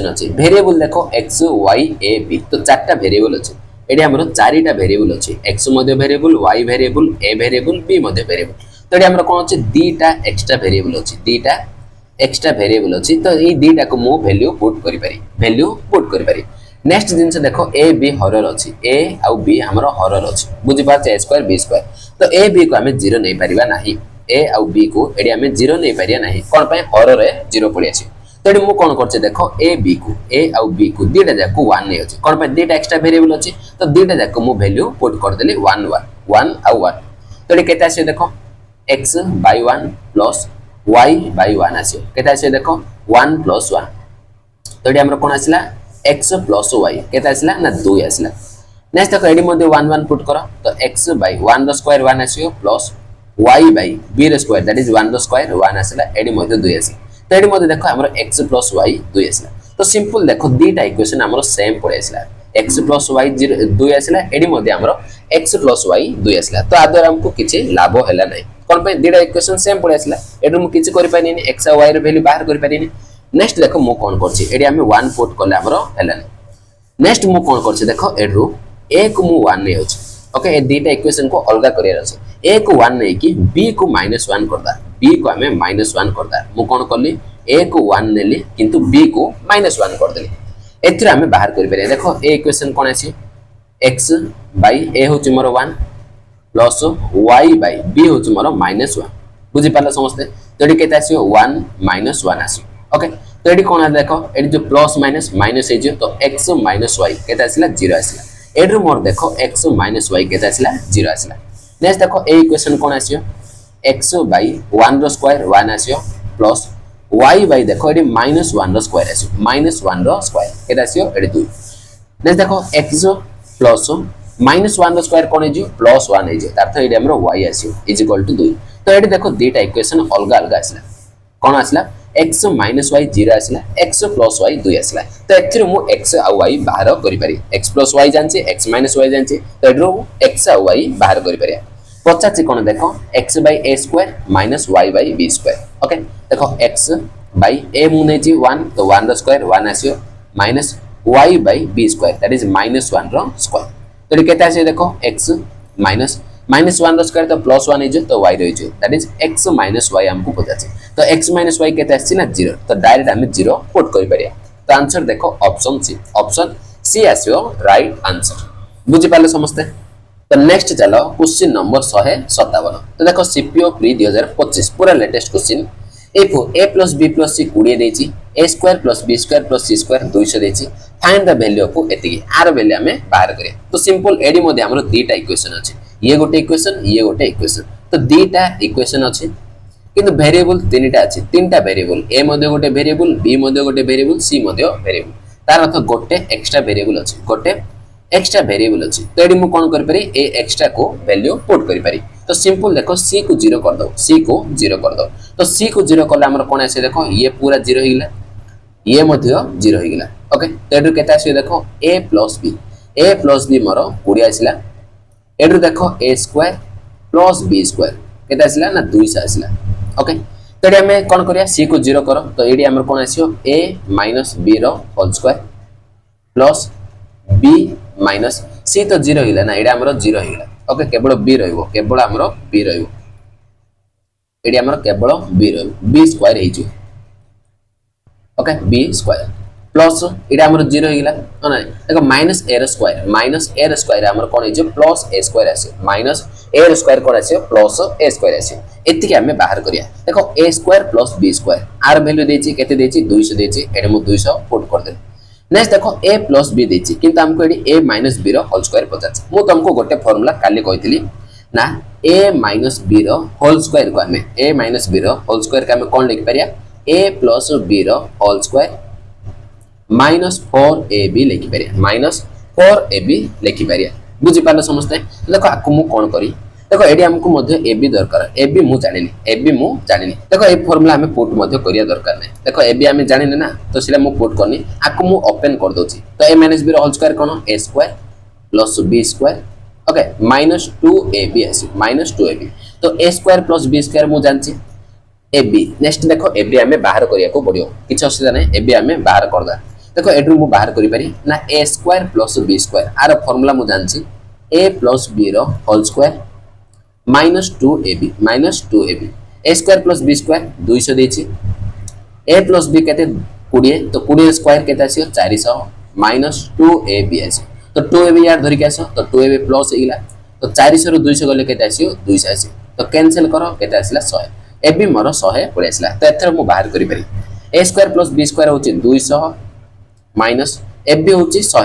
अछि वेरिएबल देखो x y a b तो चारटा वेरिएबल अछि एडी हमर चारिटा वेरिएबल अछि x मध्ये variable y variable a variable b मध्ये वेरिएबल तो एडी हमर कोन अछि दीटा एक्स्ट्रा वेरिएबल अछि तो ए दीटा को मो वैल्यू पुट करि पारि नेक्स्ट जिंस देखो a b हॉरर अछि a आउ b हमर हॉरर अछि बुझि पाछ a स्क्वायर b स्क्वायर तो a b को हमें 0 नै परिबा नाही a आउ b को एडी हमें 0 नै परिया नाही कोन पय हॉरर है 0 पड़ी अछि तो एडी मु कोन करछे देखो a b को a आउ b को दीटा जाको 1 नै अछि कोन पय दीटा एक्स्ट्रा वेरिएबल अछि तो दीटा जाको मु वैल्यू पुट कर देली 1 आउ 1 तो एडी केता आसी देखो x by 1 plus y by 1 आसी केता आसी देखो 1 plus 1 तो एडी हमर कोन आसीला x plus y केता आसीला ना 2 आसीला नेक्स्ट देखो एडी मध्ये 1 1 पुट करो तो x by 1 रो स्क्वायर 1 आसीयो प्लस y by b रो स्क्वायर दैट इज 1 रो स्क्वायर 1 आसीला एडी मध्ये 2 आसी तो एडी मध्ये देखो हमर x plus y 2 आसीला तो सिंपल देखो दीटा इक्वेशन हमर सेम पड़े आसीला x plus y 2 आसीला एडी मध्ये हमर x plus y 2 आसीला तो आदर हमको किछि लाभ हैला नै कोन पे दीटा इक्वेशन सेम पड़े आसीला एडी मु किछि करि पाइनी x और y रो वैल्यू बाहर करि पाइनी नेक्स्ट देखो मु कोन करछि एडी हमें 1 पुट करले हमरो हैलानी नेक्स्ट मु कोन करछि देखो एडरू a को मु 1 नै अछि ओके ए दीटा इक्वेशन को अलगा करिया अछि a को 1 नै कि b को -1 करदा b को हमें -1 करदा मु कोन करली a को 1 नेली किंतु b को -1 कर देली एथिरा हमें बाहर करि पारे देखो ए इक्वेशन कोन अछि x by a होछि मोर 1 प्लस y by b होछि मोर -1 बुझि पाला समझते तो एडी केता आसी 1 -1 आसी ओके तो एडी कोन देखो एडी जो प्लस माइनस माइनस हे जो तो x y केता आसीला 0 आसीला एडी मोर देखो x y केता आसीला 0 आसीला नेक्स्ट देखो ए इक्वेशन कोन आसीयो x by 1 रो स्क्वायर 1 आसीयो प्लस y by देखो एडी -1 रो स्क्वायर आसीयो -1 रो स्क्वायर केता आसीयो एडी 2 नेक्स्ट देखो x प्लस -1 रो स्क्वायर कोन हे जो +1 हे जो अर्थ एडी हमरो y आसीयो इज इक्वल टू 2 तो एडी देखो दीटा इक्वेशन अलग अलग आसीला कोन आसीला x - y 0 आसीला x + y 2 आसीला तो एक्चुअली मु x आ y बाहर करि पारि x + y जानछि x - y जानछि तो एड्रो x आ y बाहर करि पारि पचाछि कोन देखो x / a square - y / b square okay देखो x / a मु नेछि 1 तो 1 रो स्क्वायर 1 आसीयो minus y / b square that is -1 रो स्क्वायर तो केता आसी देखो x -1 रो स्क्वायर तो +1 इज तो y रहि जो दैट इज x - y हमको पचाछि तो x - y केते आछि ना 0 तो डायरेक्ट हम 0 पुट करि परिया तो आंसर देखो ऑप्शन सी आसियो राइट आंसर बुझि पाले समझते तो नेक्स्ट चलो क्वेश्चन नंबर 157 तो देखो सीपीओ प्री 2025 पूरा latest question if a + b + c 20 देछि a square + b square + c square 200 देछि फाइंड द वैल्यू ऑफ एति आर वैल्यू हमें बाहर करे तो सिंपल एडी मध्ये हमरो दीटा इक्वेशन अछि ये गोटे इक्वेशन तो दीटा इक्वेशन अछि किंतु वेरिएबल तीनटा अछि तीनटा वेरिएबल a मध्ये गोटे वेरिएबल b मध्ये गोटे वेरिएबल c मध्ये वेरिएबल तार अर्थ गोटे एक्स्ट्रा वेरिएबल अछि तो एडी मु कोन कर पारि ए एक्स्ट्रा को वैल्यू पुट करि पारि तो सिंपल देखो c को 0 कर दो तो c को 0 करले हमर कोन आसे देखो ये पूरा 0 हिला ये मध्ये 0 हिला ओके तो एडु केता आसे देखो a + b मोर 20 आसिला एडु देखो a स्क्वायर + b स्क्वायर केता आसिला ना 200 आसिला ओके तो एडी हमें कोन करिया c को 0 करो तो एडी हमर कोन आसियो a - b रो whole square plus b minus c तो 0 हिला ना एडी हमर 0 हिला ओके केवल b रहइबो केवल हमर b रहइबो एडी हमर केवल b रहइबो b स्क्वायर हे जो ओके b स्क्वायर प्लस एडी हमर 0 हिला ना देखो -a रो स्क्वायर हमर कोन हे जो प्लस a स्क्वायर आसे माइनस a रो स्क्वायर कोन आसे प्लस a स्क्वायर आसे एतिके हमें बाहर करिया देखो a स्क्वायर + b स्क्वायर आर वैल्यू देछि केते देछि 200 देछि एडे मु 200 पुट कर दे नेक्स्ट देखो a प्लस b देछि किंतु हमको एडी a माइनस b रो होल स्क्वायर पचाछ मु तुमको गोटे फार्मूला काली कहितली ना a माइनस b रो होल स्क्वायर को हमें a माइनस b रो होल स्क्वायर का हमें कोन लिख परिया a प्लस b रो होल स्क्वायर माइनस 4ab लिखि परिया माइनस 4ab लिखि परिया बुझि पालो समझते देखो आकु मु कोन करी देखो एडी हमको मध्य ab दरकार ab मु जानिनी देखो ए फार्मूला हमें पुट मध्य करिया दरकार नै देखो ab हमें जानिने ना तो सिला मु पुट करनी आकु मु ओपन कर दोची तो a माइनस b रो होल स्क्वायर कोन a square plus b square okay minus 2ab आसी माइनस 2ab तो a square plus b square मु जानची ab नेक्स्ट देखो ab हमें बाहर करिया को पड़ियो किछ असुविधा नै ab हमें बाहर करदा देखो एडू मु बाहर करि पारी ना a square plus b square आर फार्मूला मु जानची a प्लस b रो whole square minus 2ab a square plus b square 200 देछि a प्लस b केते 20 तो 20 स्क्वायर केते आसी 400 माइनस 2ab आसी तो 2ab यार धरि के आसो तो 2ab प्लस हेला तो 400 रो 200 गले केते आसी 200 आसी तो कैंसिल करो केते आसीला 100 ab मोर 100 पड़े आसीला तो एथर मु बाहर करि पारी a square plus b square होची 200 माइनस ab होची 100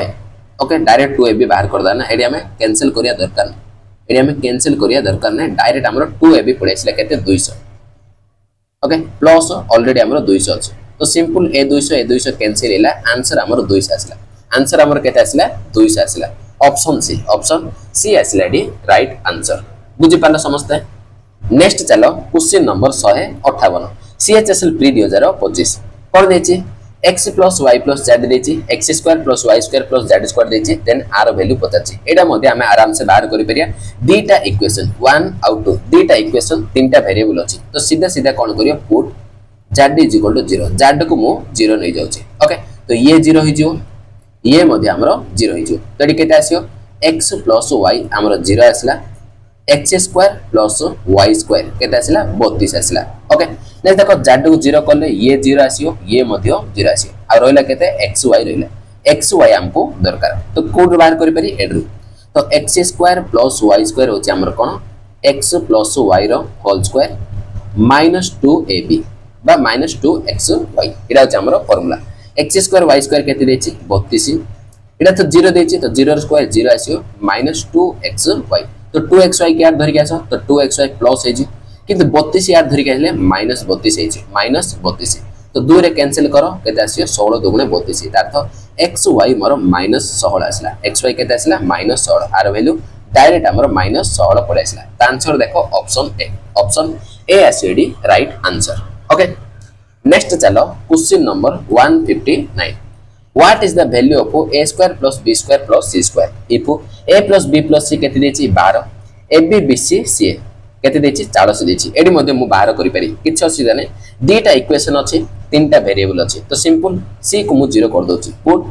ओके डायरेक्ट 2ab बाहर कर दाना एडी हमें कैंसिल करिया दरकार नै एडी हमें कैंसिल करिया दरकार नै डायरेक्ट हमरो 2ab पड़े आसीला केते 200 ओके प्लस ऑलरेडी हमरो 200 अछि तो सिंपल a200 कैंसिल हैला आंसर हमरो 200 आसीला आंसर हमरो केते आसीला 200 आसीला ऑप्शन सी आसीला डी राइट आंसर बुझि पालो समझते नेक्स्ट चलो क्वेश्चन नंबर 158 CHSL प्री 2025 कोन देछि x plus y plus z देछि x square plus y square plus z square देछि देन r वैल्यू पचाछि एडा मध्ये हमें आराम से बाहर करि परिया दीटा इक्वेशन 1 आउट 2 दीटा इक्वेशन तीनटा वेरिएबल अछि तो सीधा सीधा कोन करियो पुट z = 0 z को मु 0 नै जाउछि ओके तो ये 0 हो जियो ये मध्ये हमरो 0 हो जियो तो केते आसियो x plus y हमरो 0 आसला x square plus y square केते आसला 32 आसला ओके नेक्स्ट देखो z को 0 करले ये 0 आसियो ये मध्ये 0 आसियो आ रहला केते xy रहला xy हमको दरकार तो कोड बाहर करि पारी एडरू तो x square plus y square होची हमर कोन x प्लस y रो होल स्क्वायर माइनस 2ab बा माइनस 2xy एडा होची हमर formula x square y square केते देछि 32 एडा तो 0 देछि तो 0 रो स्क्वायर 0 आसियो माइनस 2xy तो 2xy के यार धरि के आसो तो 2xy प्लस हे जी किंतु 32 यार धरि के आले माइनस 32 हे जी माइनस 32 तो 2 रे कैंसिल करो केते आसियो 16 दुगुणे 32 अर्थ xy मोर माइनस 16 आसला xy केते आसला माइनस 16 आर वैल्यू डायरेक्ट हमर माइनस 16 पड़े आसला त आंसर देखो ऑप्शन ए आसीडी राइट आंसर ओके नेक्स्ट चलो question number 159 What is the value of a square plus b square plus c square? If a plus b plus c केते देछि 12 ab bc ca केते देछि 400 देछि AD मध्ये मु बाहर करि पारि किछ असुविधा नै दीटा इक्वेशन अछि तीनटा वेरिएबल अछि तो सिंपल c को मु 0 कर दोछि पुट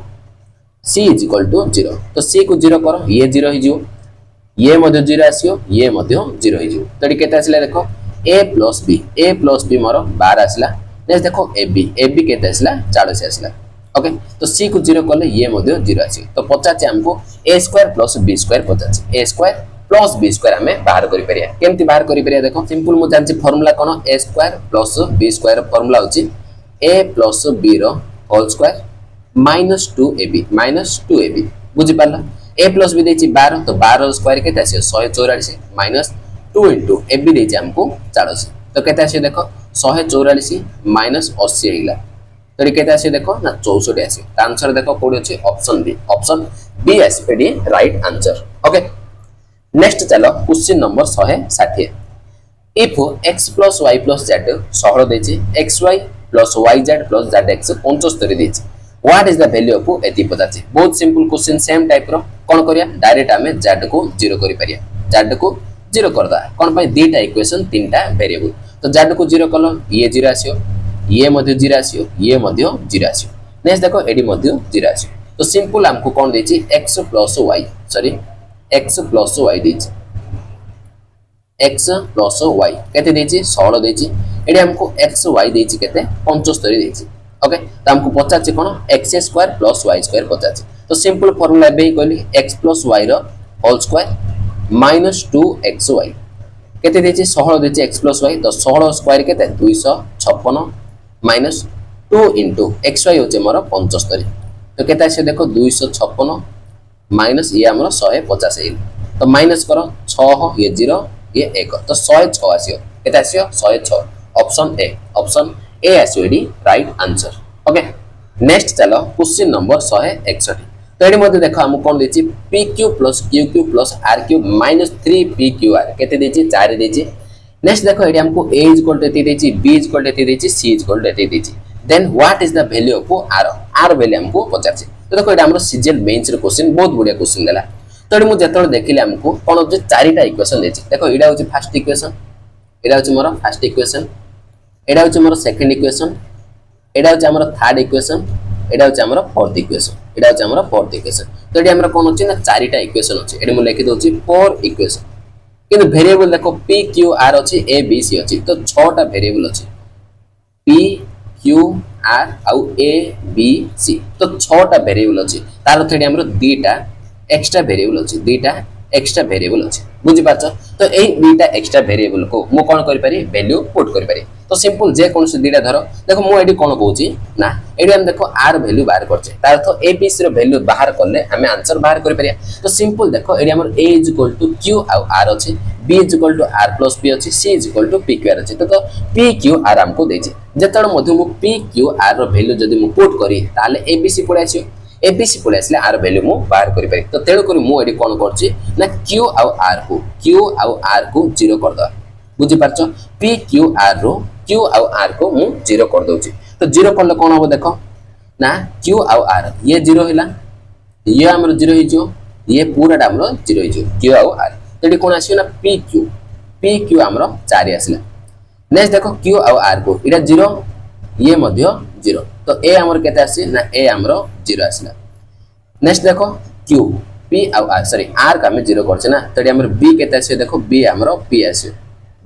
c = 0 तो c को 0 करो ये 0 हो जियो ये मध्ये 0 आसियो ये मध्ये 0 हो जियो तो केते आसिला देखो a plus b मोर 12 आसिला नेक्स्ट देखो ab केते आसिला 400 आसिला ओके तो c को 0 करले ये मध्ये 0 आसी तो 50 हमको a square plus b square 50 a square plus b square हमें बाहर करि परिया केमति बाहर करि परिया देखो सिंपल मु जानछि फार्मूला कोन a square plus b square formula होछि a प्लस b रो होल स्क्वायर माइनस 2ab बुझि पाला a प्लस b देछि 12 तो 12 रो स्क्वायर केते आसी 144 माइनस 2 इनटू ab देछि हमको 400 तो केते आसी देखो 144 माइनस 80 आइला तो केते आसी देखो ना 64 आसी आंसर देखो कोड अछि ऑप्शन बी एसपीडी राइट आंसर ओके नेक्स्ट चलो question number 160 if x plus y plus z 16 देछि xy plus yz plus zx 75 देछि what is the value of एति पदाछि बहुत सिंपल क्वेश्चन सेम टाइप रो कोन करिया डायरेक्ट हमें z को 0 करि परिया z को 0 करदा कोन पय दीटा इक्वेशन तीनटा वेरिएबल तो z को 0 कलो ये 0 आसियो ये मध्ये 0 आसियो ये मध्ये 0 आसियो नेक्स्ट देखो एडी मध्ये 0 आसियो तो सिंपल हमको कोन देछि x plus y देछि x plus y केते देछि 16 देछि एडी हमको x y देछि केते 75 देछि ओके तो हमको पचाछि कोन x square plus y square पचाछि तो सिंपल फार्मूला बे कहली x plus y रो होल स्क्वायर माइनस 2xy केते देछि 16 देछि x plus y तो 16 स्क्वायर केते 256 माइनस 2 into xy होचे मोर 75 तो केते आसी देखो 256 माइनस ये हमर 150 हेल तो माइनस करो 6 ये 0 ये 1 तो 106 आसियो केते आसियो 106 ऑप्शन ए आसियो एडी राइट आंसर ओके नेक्स्ट चलो क्वेश्चन नंबर 161 तो एडी मध्ये देखो हम कोन देछि pq plus qq plus rq minus 3pqr केते देछि 4 देछि नेक्स्ट देखो एडी हमको a इक्वल टू एति देछि b इक्वल टू एति देछि c इक्वल टू एति देछि then what is the value of r value हमको पचाछि तो देखो एटा हमर सीजीएल मेंस रे क्वेश्चन बहुत बढ़िया क्वेश्चन देला तो एडी मु जेतले देखिले हमको कोन होछि चारिटा इक्वेशन देछि देखो एडा होछि फर्स्ट इक्वेशन एडा होछि मोर फर्स्ट इक्वेशन एडा होछि मोर सेकंड इक्वेशन एडा होछि हमर थर्ड इक्वेशन एडा होछि हमर फोर्थ इक्वेशन एडा होछि हमर फोर्थ इक्वेशन तो एडी हमर कोन होछि ना चारिटा इक्वेशन होछि एडी मु लिखि दोछि फोर इक्वेशन किंतु वेरिएबल देखो p q r अछि a b c अछि तो 6 टा वेरिएबल अछि p q r आउ a b c तो 6 टा वेरिएबल अछि तार अर्थ एडी हमर दुईटा एक्स्ट्रा वेरिएबल अछि दुईटा एक्स्ट्रा वेरिएबल अछि बुझि पाछ तो एई दुईटा एक्स्ट्रा वेरिएबल को मु कोन करि पारि वैल्यू पुट करि पारि तो सिंपल जे कोन से दुईटा धरो देखो मु एडी कोन कहूची ना एडी हम देखो r वैल्यू बाहर करछे तार अर्थ a b c रो वैल्यू बाहर करले हमें आंसर बाहर करि पारिया तो सिंपल देखो एडी हमर a q आउ r अछि b r plus p अछि c p q r अछि तो p q r हमको देछि जेतण मध्य मु p q r रो वैल्यू जदी मु पुट करी ताले a b c पळे आछियो a b c पळे आसले r वैल्यू मु बाहर करि पारि तो तेळ करी मु एडी कोन करछि ना q आउ r को 0 कर द बुझि पारछ p q r रो q आउ r को मु 0 कर दोछि तो 0 करले कोन हो देखो ना q आउ r ये 0 हिला ये हमर 0 हि जो ये पूरा हमर 0 हि जो q आउ r तेडी कोन आसियो ना p q हमर 4 आसिला नेक्स्ट देखो q आउ r को इडा 0 ये मध्य 0 तो a हमर केते आसी ना a हमर 0 आसिला नेक्स्ट देखो q p आउ r सॉरी r का हम 0 करछे ना तेडी हमर b केते आसियो देखो b हमर p आसियो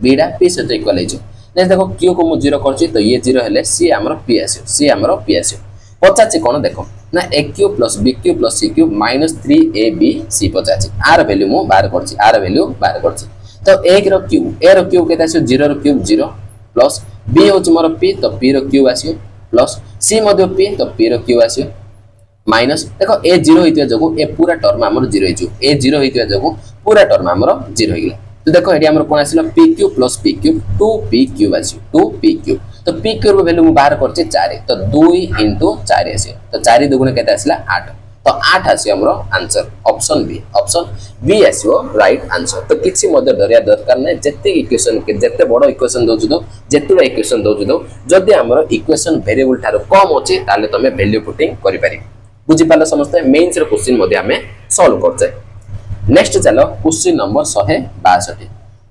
b डा p से इक्वल हिजो नेक्स्ट देखो q को मु 0 करछि तो ये 0 हेले c हमर p आसियो c हमर p आसियो पचाछि कोन देखो ना aq plus bq plus cq minus 3abc पचाछि r value मु बाहर करछि r वैल्यू बाहर करछि तो 1 रो q a रो q केते आसियो 0 रो q 0 प्लस b होछि मोर p तो p रो q आसियो प्लस c मध्य p तो p रो q आसियो माइनस देखो a 0 होइतिया जगो ए पूरा टर्म हमर 0 हिजो a 0 होइतिया जगो पूरा टर्म हमर 0 हिगला तो देखो एडी हमर कोन आसिलो pq plus pq 2pq आसियो 2pq तो pq रो वैल्यू मु बाहर करछि 4 तो 2 into 4 आसियो तो 4 दुगुणे केते आसिला 8 तो 8 आसियो हमरो answer option B आसियो right answer तो किछि मध्य डरिया दरकार नै जत्ते इक्वेशन के जत्ते बडो इक्वेशन दोजु दो जत्ते इक्वेशन दोजु दो जदि हमरो इक्वेशन वेरिएबल थारो कम अछि ताले तमे वैल्यू पुटिंग करि पारि बुझि पाले समस्त मेंस रो क्वेश्चन मध्ये हमें सॉल्व करछे नेक्स्ट चलो क्वेश्चन नंबर 162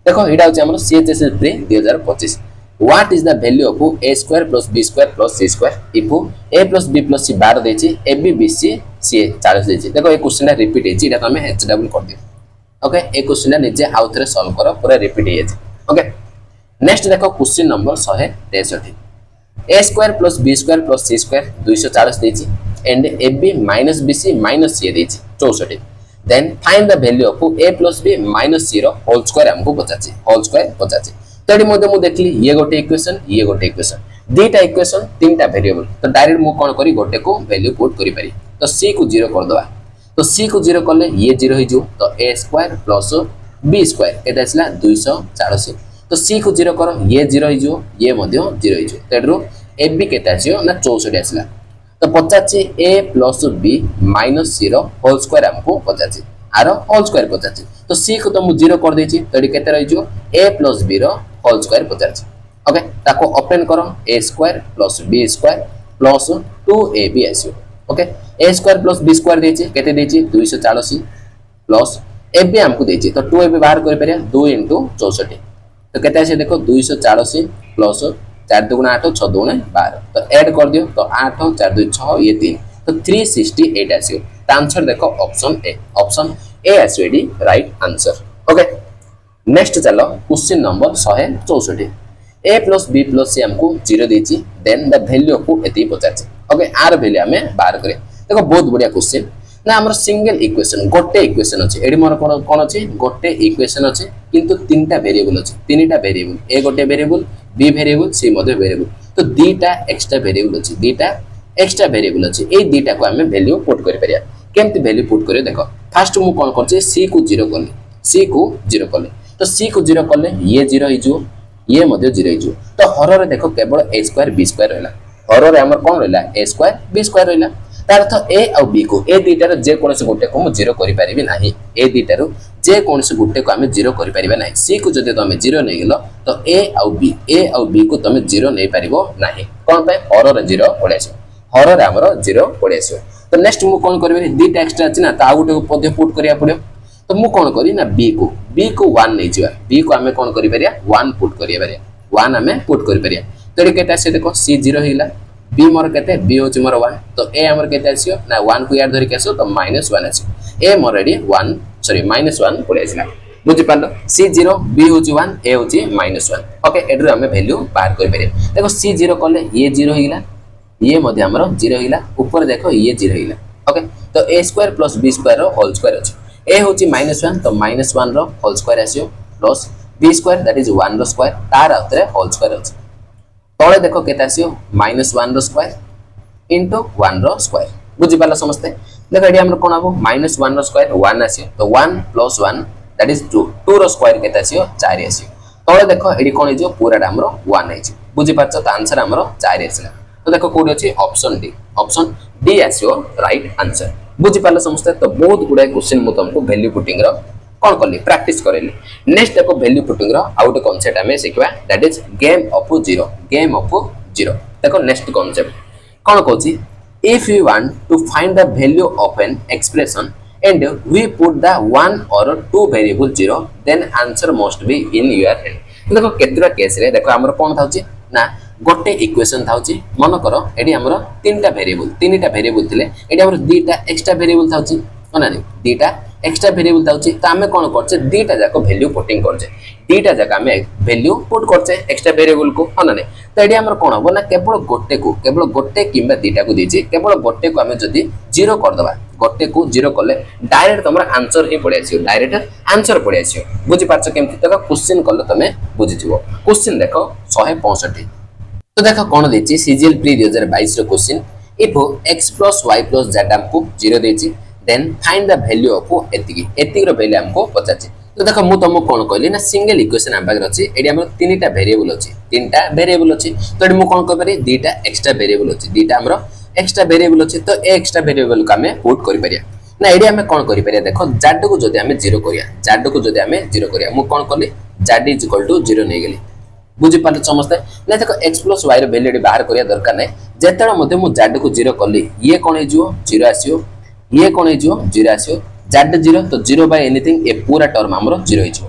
देखो एडा होचे हमर CHS 3 2025 what is the value of a square plus b square plus c square if a plus b plus c 12 देछि ab bc c 40 देछि देखो ए क्वेश्चन रिपीट हेछि एटा तमे h डबल कर दियो ओके ए क्वेश्चन निजे आउ थरे सॉल्व करो पूरा रिपीट हेछि ओके नेक्स्ट देखो question number 163 a square plus b square plus c square 240 देछि and ab minus bc minus c देछि 64 then find the value of a plus b minus c रो होल स्क्वायर हमको पचाछि तो एडी मध्ये मु देखली ये गोटे इक्वेशन दुईटा इक्वेशन तीनटा वेरिएबल तो डायरेक्ट मु कोन करी गोटे को वैल्यू पुट करि पारी तो c को 0 कर दवा तो c को 0 करले ये 0 हि जो तो a square plus b square एटा आसला 240 तो c को 0 करो ये 0 हि जो ये मध्ये 0 हि जो तेडरो ab केटा आसियो ना 64 आसला तो 85 a plus b minus c रो होल स्क्वायर हमको 85 आरो होल स्क्वायर 85 तो c को तो मु 0 कर देछि तो एडी केते रहि जो a plus b रो होल स्क्वायर 85 ओके ताको ओपन करो a square plus b square plus 2ab आसियो okay a square plus b square देछि केते देछि 240 प्लस ab हमको देछि तो 2ab बाहर कर परिया 2 64 तो केते आसे देखो 240 प्लस 4 दुगुना 8 6 दुगुना 12 तो ऐड कर दियो तो 8 4 2 6 ये 3 तो 368 आसियो तो आंसर देखो ऑप्शन ए आसियो एडी राइट आंसर ओके नेक्स्ट चलो question number 164 a plus b plus c हमको 0 देछि देन द वैल्यू ऑफ एति पचाछि ओके आर वैल्यू हमें बाहर करे देखो बहुत बढ़िया क्वेश्चन ना हमर सिंगल इक्वेशन गोटे इक्वेशन अछि एडी मोर कोन अछि गोटे इक्वेशन अछि किंतु तीनटा वेरिएबल अछि तीनटा वेरिएबल ए गोटे वेरिएबल बी वेरिएबल सी मध्ये वेरिएबल तो दीटा एक्स्ट्रा वेरिएबल अछि दीटा एक्स्ट्रा वेरिएबल अछि ए दुईटा को आमे वैल्यू पुट करि परिया केमति वैल्यू पुट करियो देखो फास्ट मु कोन करछि c को 0 करले c को 0 करले तो c को 0 करले ये 0 हि जो ये मध्ये 0 हि जो तो हर रे देखो केवल a स्क्वायर b स्क्वायर रहला हर रे हमर कोन रहला a स्क्वायर b स्क्वायर रहला तार अर्थ a और b को ए दुईटा जे कोनसे गोटे को मु 0 करि परिबि नाही ए दुईटा जे कोनसे गोटे को आमे 0 करि परिबा नाही c को जदि तमे 0 नै गेलो तो a और b को तमे 0 नै परिबो नाही कोन पे हर रे 0 पळेछ हर रे हमर 0 पळेछ तो नेक्स्ट मु कोन करबे दुईटा एक्स्ट्रा अछि ना ता गोटे को पदे पुट करिया पड़ियो तो मु कोन करी ना b को 1 नै जिवा b को आमे कोन करि परिया 1 पुट करिया परिया 1 आमे पुट करि परिया तो एडी केटा से देखो c 0 हिला b मोर केते b होची मोर 1 तो a हमर केते आसियो ना 1 को यार धरि केसो तो -1 आसियो a मोर रेडी 1 सॉरी -1 पड़े आसिला बुझि पालो c 0 b होची 1 a होची -1 ओके एडरो हमें वैल्यू बाहर करि परिया देखो c 0 करले ये 0 हिला ये मध्ये हमर 0 हिला ऊपर देखो ये 0 हिला ओके तो a square plus b square रो होल स्क्वायर अछि a होची -1 तो -1 रो होल स्क्वायर आसियो plus b square that is 1 रो स्क्वायर तार आउतरे होल स्क्वायर अछि तळे देखो केता आसियो -1 रो स्क्वायर इनटू 1 रो स्क्वायर बुझि पाला समस्ते देखो एडी हमर कोन आबो -1 रो स्क्वायर 1 आसियो तो 1 + 1 दैट इज 2 2 रो स्क्वायर केता आसियो 4 आसियो तळे देखो एडी कोन हिजो पूराटा हमर 1 आइछि बुझि पाछो त आंसर हमर 4 आसिला तो देखो कोड अछि ऑप्शन डी आसियो राइट आंसर बुझि पाला समस्ते तो बहुत गुडा क्वेश्चन मु तुमको वैल्यू पुटिंग रो कोन करली प्रैक्टिस करेली नेक्स्ट देखो वैल्यू पुटिंग रो आउट कांसेप्ट हमें सिखबा दैट इज गेम ऑफ 0 देखो नेक्स्ट कांसेप्ट कोन कहछि if you want to find the value of an expression and we put the one or two variable 0 then answer must be in your hand देखो केतरा case रे देखो हमर कोन थाउची ना गोटे equation थाउची मन करो एडी हमर तीनटा वेरिएबल थिले एडी हमर दुईटा एक्स्ट्रा वेरिएबल थाउची ओना नै दुईटा एक्स्ट्रा वेरिएबल थाउची त हमें कोन करछे दुईटा जाको वैल्यू पुटिंग करछे दुईटा जाका हमें वैल्यू पुट करछे एक्स्ट्रा वेरिएबल को ओना नै त एडी हमर कोन हो ना केवल गोटे किबा दुईटा को दिछि केवल गोटे को हमें जदी 0 कर दबा गोटे को 0 करले डायरेक्ट तमरा आंसर ही पड़े आसियो डायरेक्ट आंसर पड़े आसियो बुझि पाछो केमति तक क्वेश्चन करले तमे बुझि जिवो क्वेश्चन देखो 165 तो देखो कोन देछि सीजीएल प्री 2022 रो question if x + y + z हमको 0 देछि then find the value of एतिकी रो वैल्यू हमको पचाछि तो देखो मु तुमको कोन कहली ना सिंगल इक्वेशन हम पाकर अछि एडी हमर तीनटा वेरिएबल अछि तो एडी मु कोन कहबरी दुईटा एक्स्ट्रा वेरिएबल अछि दुईटा हमर एक्स्ट्रा वेरिएबल अछि तो एक्स्ट्रा वेरिएबल को हमें पुट करि परिया ना एडी हमें कोन करि परिया देखो z को जदि हमें 0 करिया मु कोन करली z = 0 नै गेली बुझि पाले समझते ना देखो x + y रो वैल्यू एडी बाहर करिया दरकार नै जेतरा मध्ये मु z को 0 करली ये कोन हिजो 0 आसियो ये कोन हिजो 0 आसियो z 0 तो 0 बाय एनीथिंग ए पूरा टर्म हमरो 0 हिजो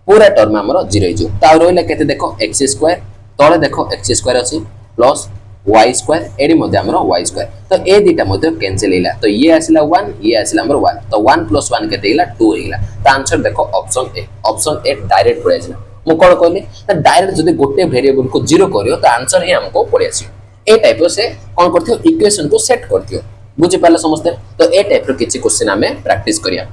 पूरा टर्म हमरो 0 हिजो ता रोइला केते देखो x² तळे देखो x² अछि प्लस y स्क्वायर एडी मध्ये हमरो y स्क्वायर तो ए दिटा मध्ये कैंसिल हिला तो ये आसिला 1 ये आसिला हमरो 1 तो 1 + 1 केते हिला 2 हिला तो आंसर देखो ऑप्शन ए डायरेक्ट पड़े आसिला मु कोन कहली तो डायरेक्ट जदी गोटे वेरिएबल को 0 करियो तो आंसर ही हमको पड़े आसियो ए टाइप से कोन करथियो इक्वेशन को सेट करथियो बुझि पाले समझते तो ए टाइप रो किछि क्वेश्चन हमें प्रैक्टिस करिया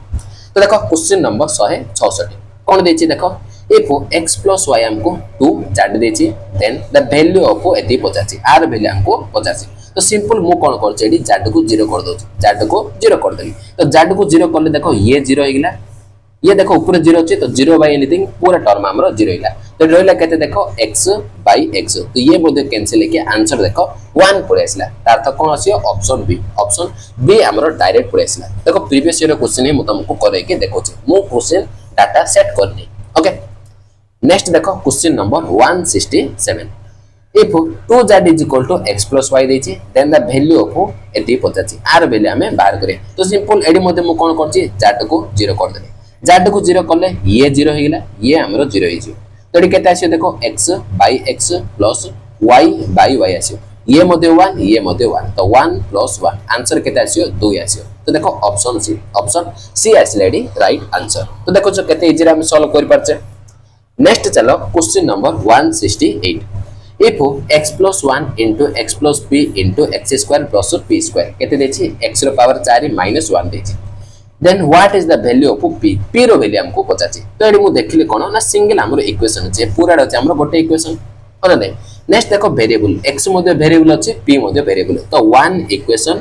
तो देखो क्वेश्चन नंबर 166 कोन देछि देखो if x + y हमको 2 z देछि देन द वैल्यू ऑफ एति 85 आर वैल्यू हमको 85 तो सिंपल मु कोन कर छेडी z को 0 कर दउ z को 0 कर देली तो z को 0 करले देखो ये 0 होइला ये देखो ऊपर 0 अछि तो 0 बाय एनीथिंग पूरा टर्म हमरो 0 हिला तो रहला केते देखो x बाय x तो ये मध्ये कैंसिल के आंसर देखो 1 पड़े आसला तार अर्थ कोन आसियो ऑप्शन बी हमरो डायरेक्ट पड़े आसला देखो प्रीवियस ईयर क्वेश्चन ही मु तुमको करे के देखो छी मु क्वेश्चन डाटा सेट करनी ओके नेक्स्ट देखो question number 167 if 2z = x + y देछि देन द वैल्यू ऑफ एति 85 आर वैल्यू हमें बाहर करे तो सिंपल एडी मध्ये मु कोन करछि z को 0 कर देले z को 0 करले ये 0 हिला ये हमरो 0 हिजो तो एडी केते आसियो देखो x by x plus y by y आसियो ये मध्ये 1 तो 1 + 1 आंसर केते आसियो 2 आसियो तो देखो ऑप्शन सी आसिलेडी राइट आंसर तो देखो जो केते इजी हम सॉल्व कर परछे नेक्स्ट चलो question number 168 if x + 1 * x + p * x² + p² केते देछि x रो पावर 4 - 1 देछि then what is the value of p p रो वैल्यू हमको पचाछि तो एडी मु देखिले कोन ना सिंगल हमरो इक्वेशन छै पूरा छै हमरो गोटे इक्वेशन ओना नै नेक्स्ट देखो वेरिएबल x मध्ये वेरिएबल अछि p मध्ये वेरिएबल तो वन इक्वेशन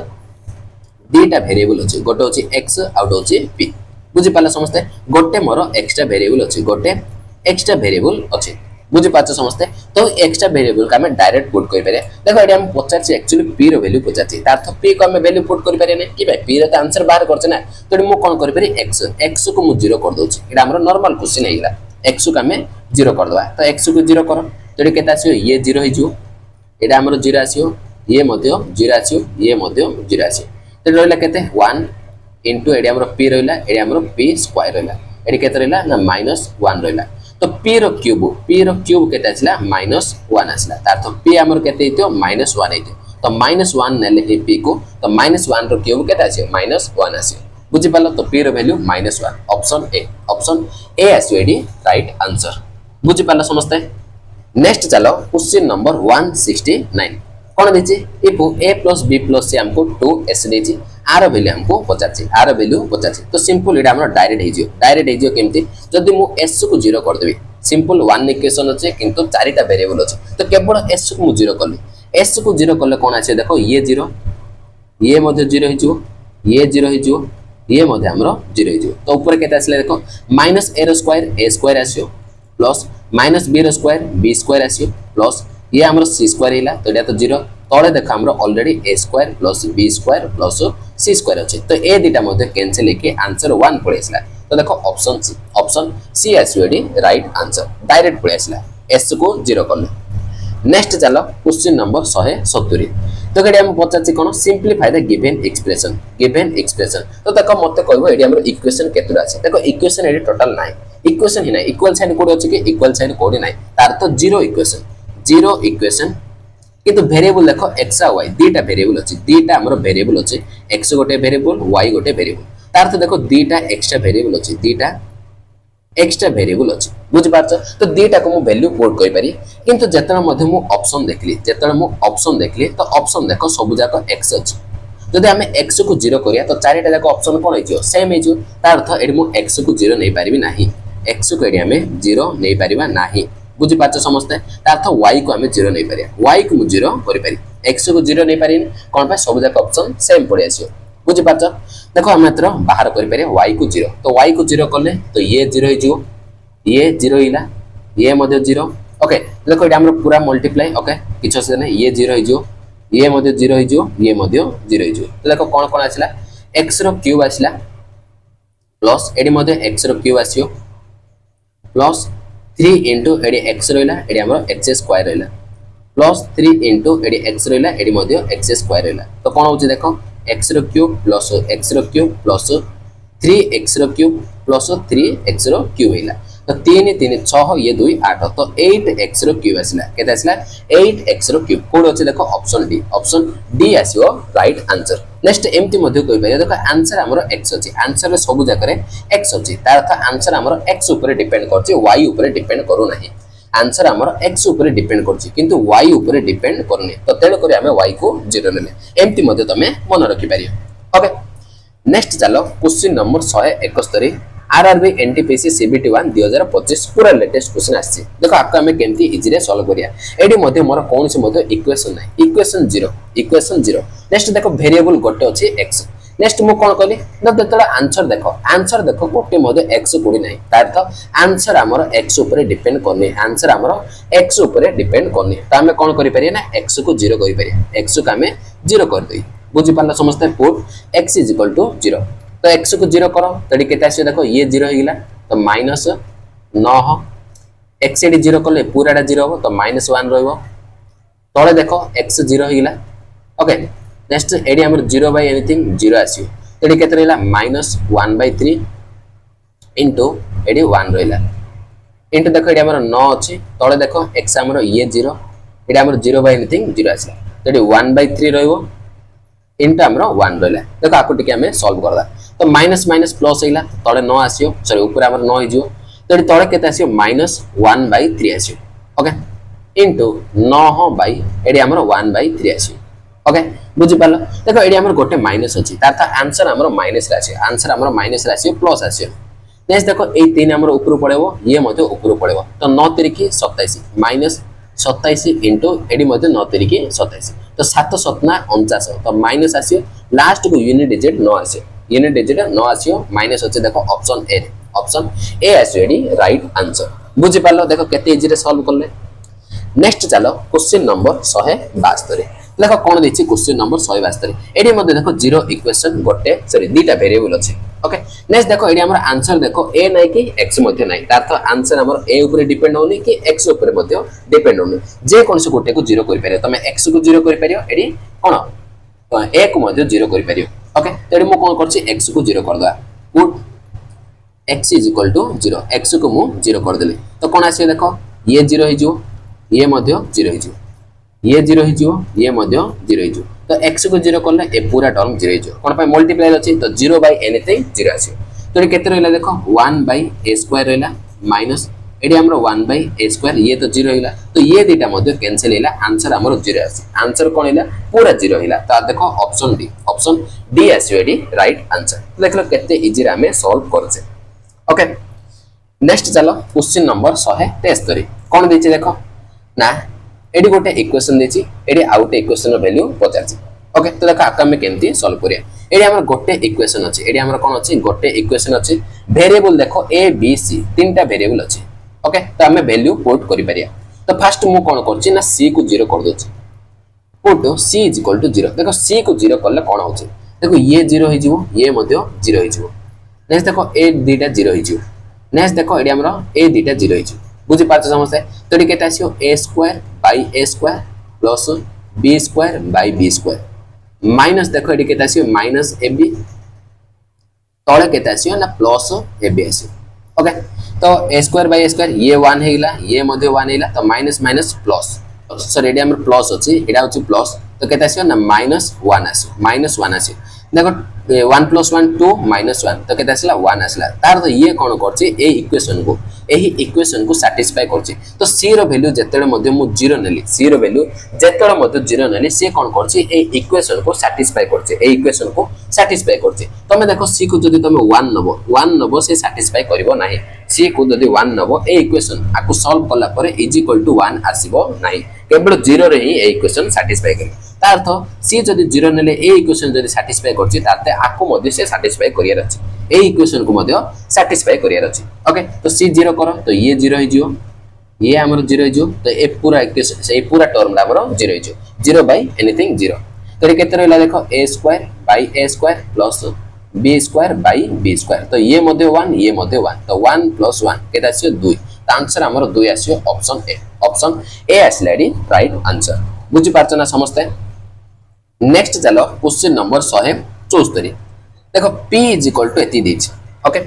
दीटा वेरिएबल अछि गोटे अछि x आउट अछि p बुझि पाला समस्ते गोटे मोर एक्स्ट्रा वेरिएबल अछि गोटे एक्स्ट्रा वेरिएबल अछि बुझि पाछ समस्ते तो एक्स्ट्रा वेरिएबल का हम डायरेक्ट पुट करि पारे देखो एडी हम पचारछि एक्चुअली p रो वैल्यू पचारछि तार तो p को हम वैल्यू पुट करि पारे नै कि भाई p रो तो आंसर बाहर करछ ना तो मु कोन करि पारे x को मु 0 कर दोछि एडा हमर नॉर्मल क्वेश्चन हेइला x को हम 0 कर दवा तो x को 0 करो तो केते आसियो ये 0 हे जो एडा हमर 0 आसियो ये मध्ये 0 आसियो ये मध्ये 0 आसियो तो रहला केते 1 इनटू एडी हमर p रहला एडी हमर p स्क्वायर रहला एडी केते रहला ना -1 रहला तो p रो क्यूब केते आछला -1 आछला तार तो p हमर केते हितो -1 हितो तो -1 नेले हे p को तो -1 रो क्यूब केते आछे -1 आछे बुझि पालो तो p रो वैल्यू -1 ऑप्शन ए आछो एडी राइट आंसर बुझि पालो समझते नेक्स्ट चलो क्वेश्चन नंबर 169 कोन देछि इफ a + b + c हमको 2s देछि आर वैल्यू हमको पचाछि तो सिंपल एडा हमर डायरेक्ट हे जियो केमति जदि मु s को 0 कर देबी सिंपल वन इक्वेशन अछि किंतु चारिटा वेरिएबल अछि तो केवल s को मु 0 करली s को 0 करले कोन आछे देखो ये 0 ये मध्ये 0 हे जिवो ये 0 हे जिवो ये मध्ये हमर 0 हे जिवो तो ऊपर केते आछले देखो -a स्क्वायर आसियो plus -b square b square आसियो प्लस ये हमर c स्क्वायर हिला तो एटा तो 0 तळे देखो हमर already a square plus b square plus c square अछि तो ए दिटा मध्ये कैंसिल लेके आंसर 1 पळे आसला तो देखो ऑप्शन सी आसियो एडी राइट आंसर डायरेक्ट पळे आसला s को 0 करले नेक्स्ट चलो क्वेश्चन नंबर 170 तो गडी हम पचाछि कोन सिंपलीफाई द गिवन एक्सप्रेशन तो देखो मते कहबो एडी हमर इक्वेशन केतरा अछि देखो इक्वेशन एडी टोटल नाइ इक्वेशन ही नाइ इक्वल साइन कोड अछि कि इक्वल साइन कोड नाइ तार तो जीरो इक्वेशन किंतु वेरिएबल देखो x और y दीटा वेरिएबल अछि दीटा हमर वेरिएबल अछि x गोटे वेरिएबल y गोटे वेरिएबल तार तो देखो दीटा एक्स्ट्रा वेरिएबल अछि बुझ पाछ तो दीटा को मु वैल्यू पुट करि पारी किंतु जेतन मध्ये मु ऑप्शन देखली तो ऑप्शन देखो सब जाको x अछि जदि हमें x को 0 करिया तो चारिटा जाको ऑप्शन कोन हेजियो सेम हेजियो तार अर्थ एडी मु x को 0 नै पारिबी नाही x को एडी हमें 0 नै पारिबा नाही बुझि पाछ समझते अर्थ y को हमें 0 नै पारिया y को मु 0 करि पारी x को 0 नै पारिन कोन पा सब जाको ऑप्शन सेम पड़े आसियो बुझि पाछ देखो हम मात्र बाहर करि पारे y को 0 तो y को 0 करले तो ये 0 हे जिवो ये 0 हिला ये मध्ये 0 ओके देखो एटा हमर पूरा मल्टीप्लाई ओके किछ से नै ये 0 हे जिवो ये मध्ये 0 हे जिवो ये मध्ये 0 हे जिवो तो देखो कोन कोन आछला x रो क्यूब आछला प्लस एडी मध्ये x रो cube आसियो plus 3 into AD x रहला एडी हमर x स्क्वायर रहला प्लस 3 इनटू एडी x रहला एडी मध्ये x स्क्वायर रहला तो कोन होची देखो x रो क्यूब प्लस 3x रो क्यूब प्लस 3x रो क्यूब हिला तो 3 3 6 ये 2 8 तो 8x रो क्यूब आसला केते आसला 8x रो क्यूब कोड अछि देखो option D आसियो right answer next एमती मध्ये कोइ पाय देखो आंसर हमरो x अछि आंसर रे सब जाकरे x अछि तार अर्थ आंसर हमरो x ऊपर डिपेंड करछि y ऊपर डिपेंड करू नाही आंसर हमरो x ऊपर डिपेंड करछि किंतु y ऊपर डिपेंड करने तो तेल करी हमें y को 0 लेले एमती मध्ये तमे मन रखि पारियो ओके नेक्स्ट चलो question number 171 RRB NTPC CBT 1 2025 पूरा लेटेस्ट क्वेश्चन आछि देखो आपका हमें केमती इजी रे सॉल्व करिया एडी मध्ये मोर कोन से मध्ये इक्वेशन नाही इक्वेशन 0 नेक्स्ट देखो वेरिएबल गोटे अछि x नेक्स्ट मु कोन कहली न तेतला आंसर देखो गोटे मध्ये x कोडी नाही तार तो आंसर हमर x ऊपर डिपेंड करने आंसर हमर x ऊपर डिपेंड करने त हमें कोन करि परिया ना x को 0 करि परिया x को हमें 0 कर देई बुझि पाला समझते पुट x = 0 तो x को 0 करो तडी केते आसी देखो ये 0 हेगिला तो -9 x एडी 0 करले पूराटा 0 हो तो -1 रहइबो तळे देखो x 0 हेगिला ओके नेक्स्ट एडी हमर 0 बाय एनीथिंग 0 आसी तडी केते रहला -1/3 इनटू एडी 1 रहला इनटू देखो एडी हमर 9 अछि तळे देखो x हमर ये 0 एडी हमर 0 बाय एनीथिंग 0 आसी तडी 1/3 रहइबो इनटा हमर 1 रहला देखो आको टिके हमें सॉल्व करदा तो माइनस माइनस प्लस हेला तळे 9 आसियो सॉरी ऊपर हमर 9 हे जियो तडी तळे केते आसियो -1/3 आसियो ओके इनटू 9 एडी हमर 1/3 आसियो ओके बुझि पालो देखो एडी हमर गोटे माइनस अछि तार था आंसर हमर माइनस राशि आंसर हमर माइनस राशि प्लस आसियो नेक्स्ट देखो ए 3 हमर ऊपर पड़ेबो ये मध्ये ऊपर पड़ेबो तो 9 3 की 27 माइनस 27 इंटू एडी मध्य 9 तरीके 27 तो 7 सतना 49 तो माइनस आसियो लास्ट को यूनिट डिजिट न आसियो यूनिट डिजिट न आसियो माइनस होचे देखो ऑप्शन ए आसियो एडी राइट आंसर बुझि पालो देखो केते इजी रे सॉल्व करले नेक्स्ट चलो क्वेश्चन नंबर 172 देखो कोन देछि क्वेश्चन नंबर 172 एडी मध्ये देखो जीरो इक्वेशन गोटे सॉरी दुटा वेरिएबल अछि ओके नेक्स्ट देखो एडी हमर आंसर देखो ए नै कि x मध्ये नै तार तो आंसर हमर ए ऊपर डिपेंड होनी कि x ऊपर मध्ये डिपेंड होनी जे कोन से गोटे को जीरो करि परियो तमे x को जीरो करि परियो एडी कोन a को मध्ये जीरो करि परियो ओके तो एडी मो कोन करछि x को जीरो कर दवा पुट x = 0 x को मु जीरो कर देले तो कोन आसी देखो ये जीरो हे जो ये मध्ये जीरो हे जो ये जीरो हे जो ये मध्ये जीरो हे जो तो x को जीरो करले ए पूरा टर्म जीरो हे जो कोन पे मल्टीप्लाई अछि तो 0 बाय एनीथिंग जीरो आसी तो ये केते रहला देखो 1 बाय a स्क्वायर रहला माइनस एडी हमरो 1 बाय a स्क्वायर ये तो जीरो हिला तो ये दुटा मध्ये कैंसिल हिला आंसर हमरो जीरो आसी आंसर कोन हिला पूरा जीरो हिला तो देखो ऑप्शन डी आसी एडी राइट आंसर तो देखलो केते इजी रे हमें सॉल्व करछे ओके नेक्स्ट चलो क्वेश्चन नंबर 173 कोन देछि देखो ना एडी गोटे इक्वेशन देछि एडी आउट इक्वेशन रो वैल्यू पचाछि ओके तो देखो आका में केमती सॉल्व करिया एडी हमर गोटे इक्वेशन अछि एडी हमर कोन अछि गोटे इक्वेशन अछि वेरिएबल देखो ए बी सी तीनटा वेरिएबल अछि ओके तो हमें वैल्यू पुट करि परिया तो फर्स्ट मु कोन करछि ना c को 0 कर दोछि पुट c = 0 देखो c को 0 करले कोन होछि देखो ये 0 हे जिवो ये मध्ये 0 हे जिवो नेक्स्ट देखो ए दुटा 0 हे जिवो नेक्स्ट देखो एडी हमर ए दुटा 0 हे जिवो बुझि पाछ समस्या तो एडी केते आसियो a square by a square plus b square by b square minus देखो एडी केते आसियो माइनस ab तळे केते आसियो ना प्लस ab आसियो ओके तो a square by a square ये 1 हेला ये मध्ये 1 हेला तो माइनस माइनस प्लस सॉरी एडी हमर प्लस अछि एडा होछि प्लस तो केते आसियो ना -1 आसियो -1 आसियो देखो 1 + 1 2 -1 तो केते आसला 1 आसला तार तो ये कोन करछि ए इक्वेशन को सैटिस्फाई करछि तो c रो वैल्यू जेतेले मध्ये मु 0 नेली c रो वैल्यू जेतेले मध्ये 0 नेली से कोन करछि ए इक्वेशन को सैटिस्फाई करछि तमे देखो c को जदी तमे 1 नबो से सैटिस्फाई करिवो नाही c को जदी 1 नबो ए इक्वेशन आकु सॉल्व करला परे = 1 आसीबो नाही केवल 0 रे ही ए इक्वेशन सैटिस्फाई करी तार तो c जदी 0 नेले ए इक्वेशन जदी सैटिस्फाई करछि ताते आकु मध्ये से सैटिस्फाई करियर अछि ए इक्वेशन को मध्ये सैटिस्फाई करियर अछि ओके तो c 0 करो तो ये 0 हे जियो ये हमर 0 हे जियो तो ए पूरा इक्वेशन से पूरा टर्म हमर 0 हे जियो 0 बाय एनीथिंग 0 तो ये केते रहला देखो a square by a square plus b square by b square तो ये मध्ये 1 ये मध्ये 1 तो 1 + 1 केते आसियो 2 तो आंसर हमर 2 आसियो ऑप्शन ए आसलेडी राइट आंसर बुझि पारछ ना समझते नेक्स्ट चलो क्वेश्चन नंबर 174 देखो p = एती देछि okay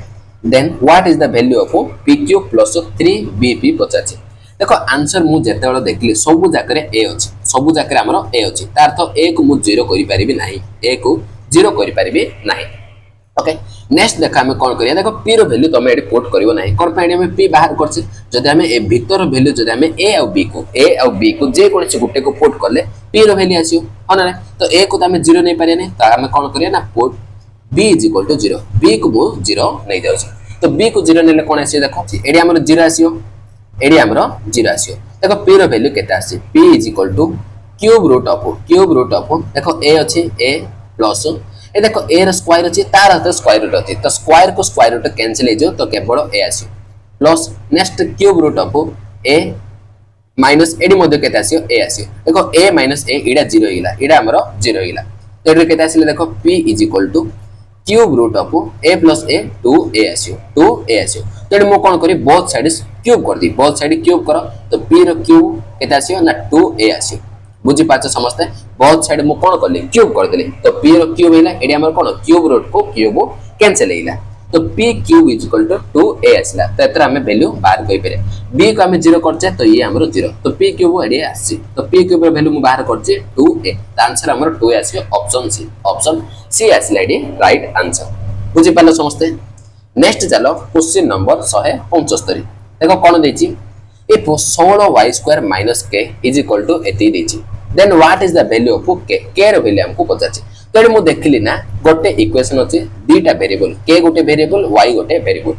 then what is the value of pq + 3bp पचाछि देखो आंसर मु जेते बेला देखली सब जाकरे a अछि सब जाकरे हमरो a अछि तार तो a को मु 0 करि परिबि नाही a को 0 करि परिबि नाही ओके नेक्स्ट देखा हमें कोन करिया देखो p रो वैल्यू तमे एडी पुट करिवो नाही कोन पे हमें p बाहर करछि जदि हमें ए भीतर वैल्यू जदि हमें a और b को जे कोनसे गुटे को पुट करले p रो वैल्यू आसियो होना तो a को हमें 0 नै परिया नै तो हमें कोन करिया ना पुट b = 0 b को मु 0 नै जाउछि तो b को 0 नेले कोन आसियो देखो एडी हमर 0 आसियो एडी हमर 0 आसियो देखो p रो वैल्यू केता आसी p = क्यूब रूट ऑफ देखो a अछि a प्लस ए देखो a रो स्क्वायर अछि तार अर्थ स्क्वायर रूट अछि तो स्क्वायर को स्क्वायर रूट कैंसिल हे जो तो केवल a आसियो plus next cube root of a minus एडी मध्ये केते आसियो a आसियो देखो a - a इडा 0 हिला इडा हमरो 0 हिला तो एडी केते आसिले देखो p = cube root of a + a 2a आसियो तो एडी मो कोन करी बोथ साइड्स क्यूब कर दी बोथ साइड क्यूब करो तो p रो क्यूब केते आसियो ना 2a आसियो बुझि पाछ समझते बोथ साइड मु कोन करली क्यूब कर देली तो p रो क्यूब हिला एडी हमर कोन क्यूब रूट को क्यूब कैंसिल हिला तो p क्यूब = 2a आसला तो एतरा हमें वैल्यू बाहर कइ परे b को हमें 0 करछे तो ये हमरो 0 तो p क्यूब एडी आसी तो p क्यूब रो वैल्यू मु बाहर करछे 2a तो आंसर हमरो 2 आसी ऑप्शन सी आसला एडी राइट आंसर बुझि पालो समझते नेक्स्ट चलो क्वेश्चन नंबर 175 देखो कोन देछि if 16y² - k = एती देछि then what is the value of k रो वैल्यू हमको पचाछि तो एडी मु देखली ना गोटे इक्वेशन अछि दुटा वेरिएबल k गोटे वेरिएबल y गोटे वेरिएबल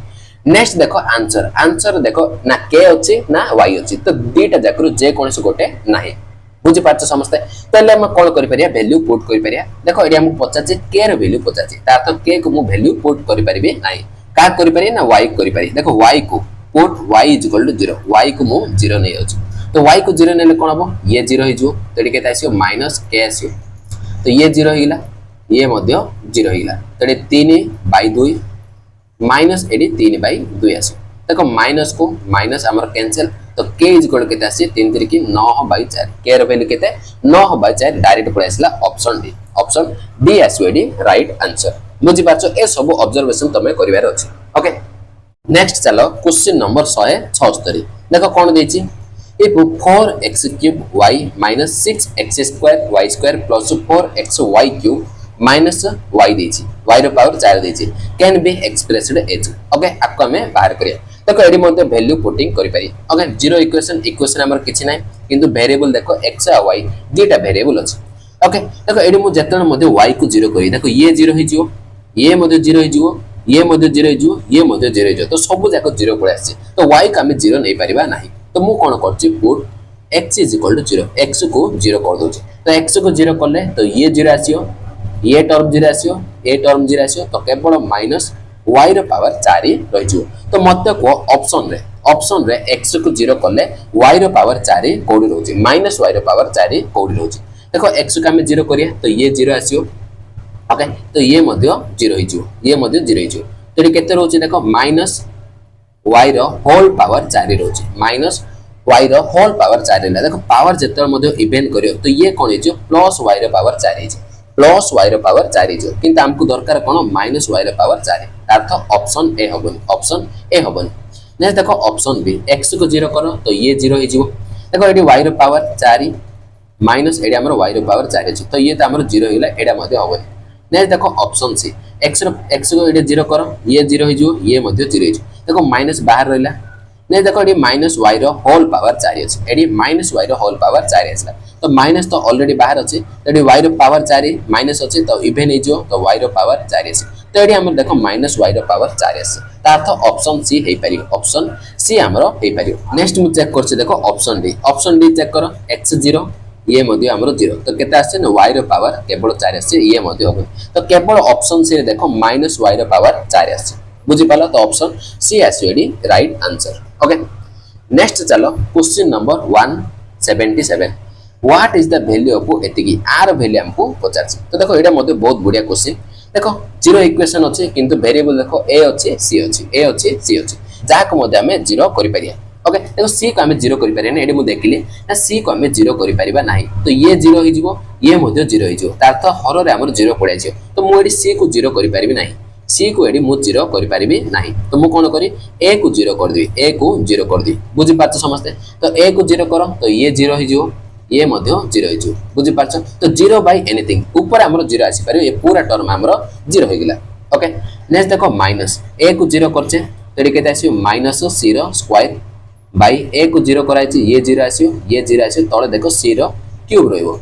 नेक्स्ट देखो आंसर आंसर देखो ना के अच्छी ना वाई अच्छी तो दीटा जाक जे कौन गोटे ना बुझी पार्छ समस्ते ताले हम कोन करि परिया वैल्यू पुट करि परिया देखो एडी हम पचाचे के रो वैल्यू पचाचे ता तो के को मु वैल्यू पुट करि परिबे नाही का करि परिया ना y करि परिया देखो y को पुट y = 0 y को मु 0 नै अछि तो y को 0 नेले कोन हबो ये 0 हे जो तो एडी केता आसियो -k आसियो तो ये 0 हिला ये मध्य 0 हिला तो एडी 3/2 माइनस एडी 3/2 आसियो देखो माइनस को माइनस हमर कैंसिल तो k = केते आसी 3 3 की 9/4 k रो वैल्यू केते 9/4 डायरेक्ट पळे आसला ऑप्शन डी आसी एडी राइट आंसर बुझी पाछो ए सब ऑब्जर्वेशन तमे करिवार अछि ओके नेक्स्ट चलो क्वेश्चन नंबर 176 देखो कोन देछि if 4x³ y - 6x² y² + 4xy³ minus y देछि y रो पावर 4 देछि can be expressed as okay आपको हमें बाहर करिया देखो एडी मध्ये वैल्यू पुटिंग करि पारि ओके जीरो इक्वेशन हमर किछि नै किंतु वेरिएबल देखो x आ y दीटा वेरिएबल अछि ओके देखो एडी मु जतन मध्ये y को 0 करी देखो ये 0 हे जिवो ये मध्ये 0 हे जिवो ये मध्ये 0 हे जिवो ये मध्ये 0 हे जिवो तो सब जाको 0 पळे आछि तो y का हमें 0 नै परिबा नाही तो मु कोन करछि पुट x = 0 x को 0 कर दोछि तो x को 0 करले तो ये 0 आसियो ये टर्म 0 आसियो ए टर्म 0 आसियो तो केवल माइनस y रो पावर 4 रहि जो तो मते को ऑप्शन रे x को 0 करले y रो पावर 4 कोडी रहउची माइनस y रो पावर 4 कोडी रहउची देखो x को हमें 0 करिया तो ये 0 आसियो ओके तो ये मध्य 0 हि जो ये मध्य 0 हि जो तो ये केते रहउची देखो माइनस y रो होल पावर 4 रहउची माइनस y रो होल पावर 4 ले देखो पावर जतर मध्य इवेन करियो तो ये कोन हि जो प्लस y रो पावर 4 हि जो प्लस y रो पावर 4 जो किंतु हमको दरकार कोन माइनस y रो पावर 4 अर्थ ऑप्शन ए हबन नेक्स्ट देखो ऑप्शन बी x को 0 करो तो ये 0 हि जो देखो एडी y रो पावर 4 माइनस एडी हमर y रो पावर 4 जो तो ये त हमर 0 हिला एडा मध्ये हबन नेक्स्ट देखो ऑप्शन सी x को एडी 0 करो ये 0 हि जो ये मध्ये 0 हि जो देखो माइनस बाहर रहला नहीं देखो एडी माइनस y रो होल पावर 4 अछि एडी माइनस y रो होल पावर 4 आसला तो माइनस तो ऑलरेडी बाहर अछि तो एडी y रो पावर 4 माइनस अछि तो इवेन हि जो तो y रो पावर 4 अछि तो एडी हम देखो माइनस y रो पावर 4 अछि ता अर्थ ऑप्शन सी हे पारि ऑप्शन सी हमरो हे पारि नेक्स्ट मु चेक करछि देखो ऑप्शन डी चेक करो x0 ये मध्ये हमरो 0 तो केते आछे न y रो पावर केवल 4 आछे ये मध्ये होबो तो केवल ऑप्शन सी रे देखो माइनस y रो पावर 4 आछे बुझि पाला तो ऑप्शन सी आसीडी राइट आंसर ओके नेक्स्ट चलो question number 177 what is the value of एतिकी आर वैल्यू हमको पचारछि तो देखो एटा मध्ये बहुत बढ़िया क्वेश्चन देखो जीरो इक्वेशन अछि किंतु वेरिएबल देखो a अछि c अछि जाको मध्ये हमें 0 करि परिया ओके देखो c को हमें 0 करि परिया ने एडी मु देखिले ना c को हमें 0 करि परिबा नाही तो ये 0 हि जिवो ये मध्ये 0 हि जिवो तार तो हर रे हमर 0 पड़ै छै तो मु एडी c को 0 करि परिबी नाही c को एडी मु 0 करि परिबी नाही तो मु कोन करी a को 0 कर देबी a को 0 कर दी बुझि पाछ समझते तो a को 0 करो तो ये 0 हि जिवो ये मध्य 0 हि जिवो बुझि पाछ तो 0 बाय एनीथिंग ऊपर हमर 0 आसी पारे ये पूरा टर्म हमर 0 हो गेला ओके नेक्स्ट देखो माइनस a को 0 करछे तेडी केते आसी माइनस c रो स्क्वायर बाय a को 0 कराइछि ये 0 आसियो ये 0 आसियो तळे देखो c रो क्यूब रहइबो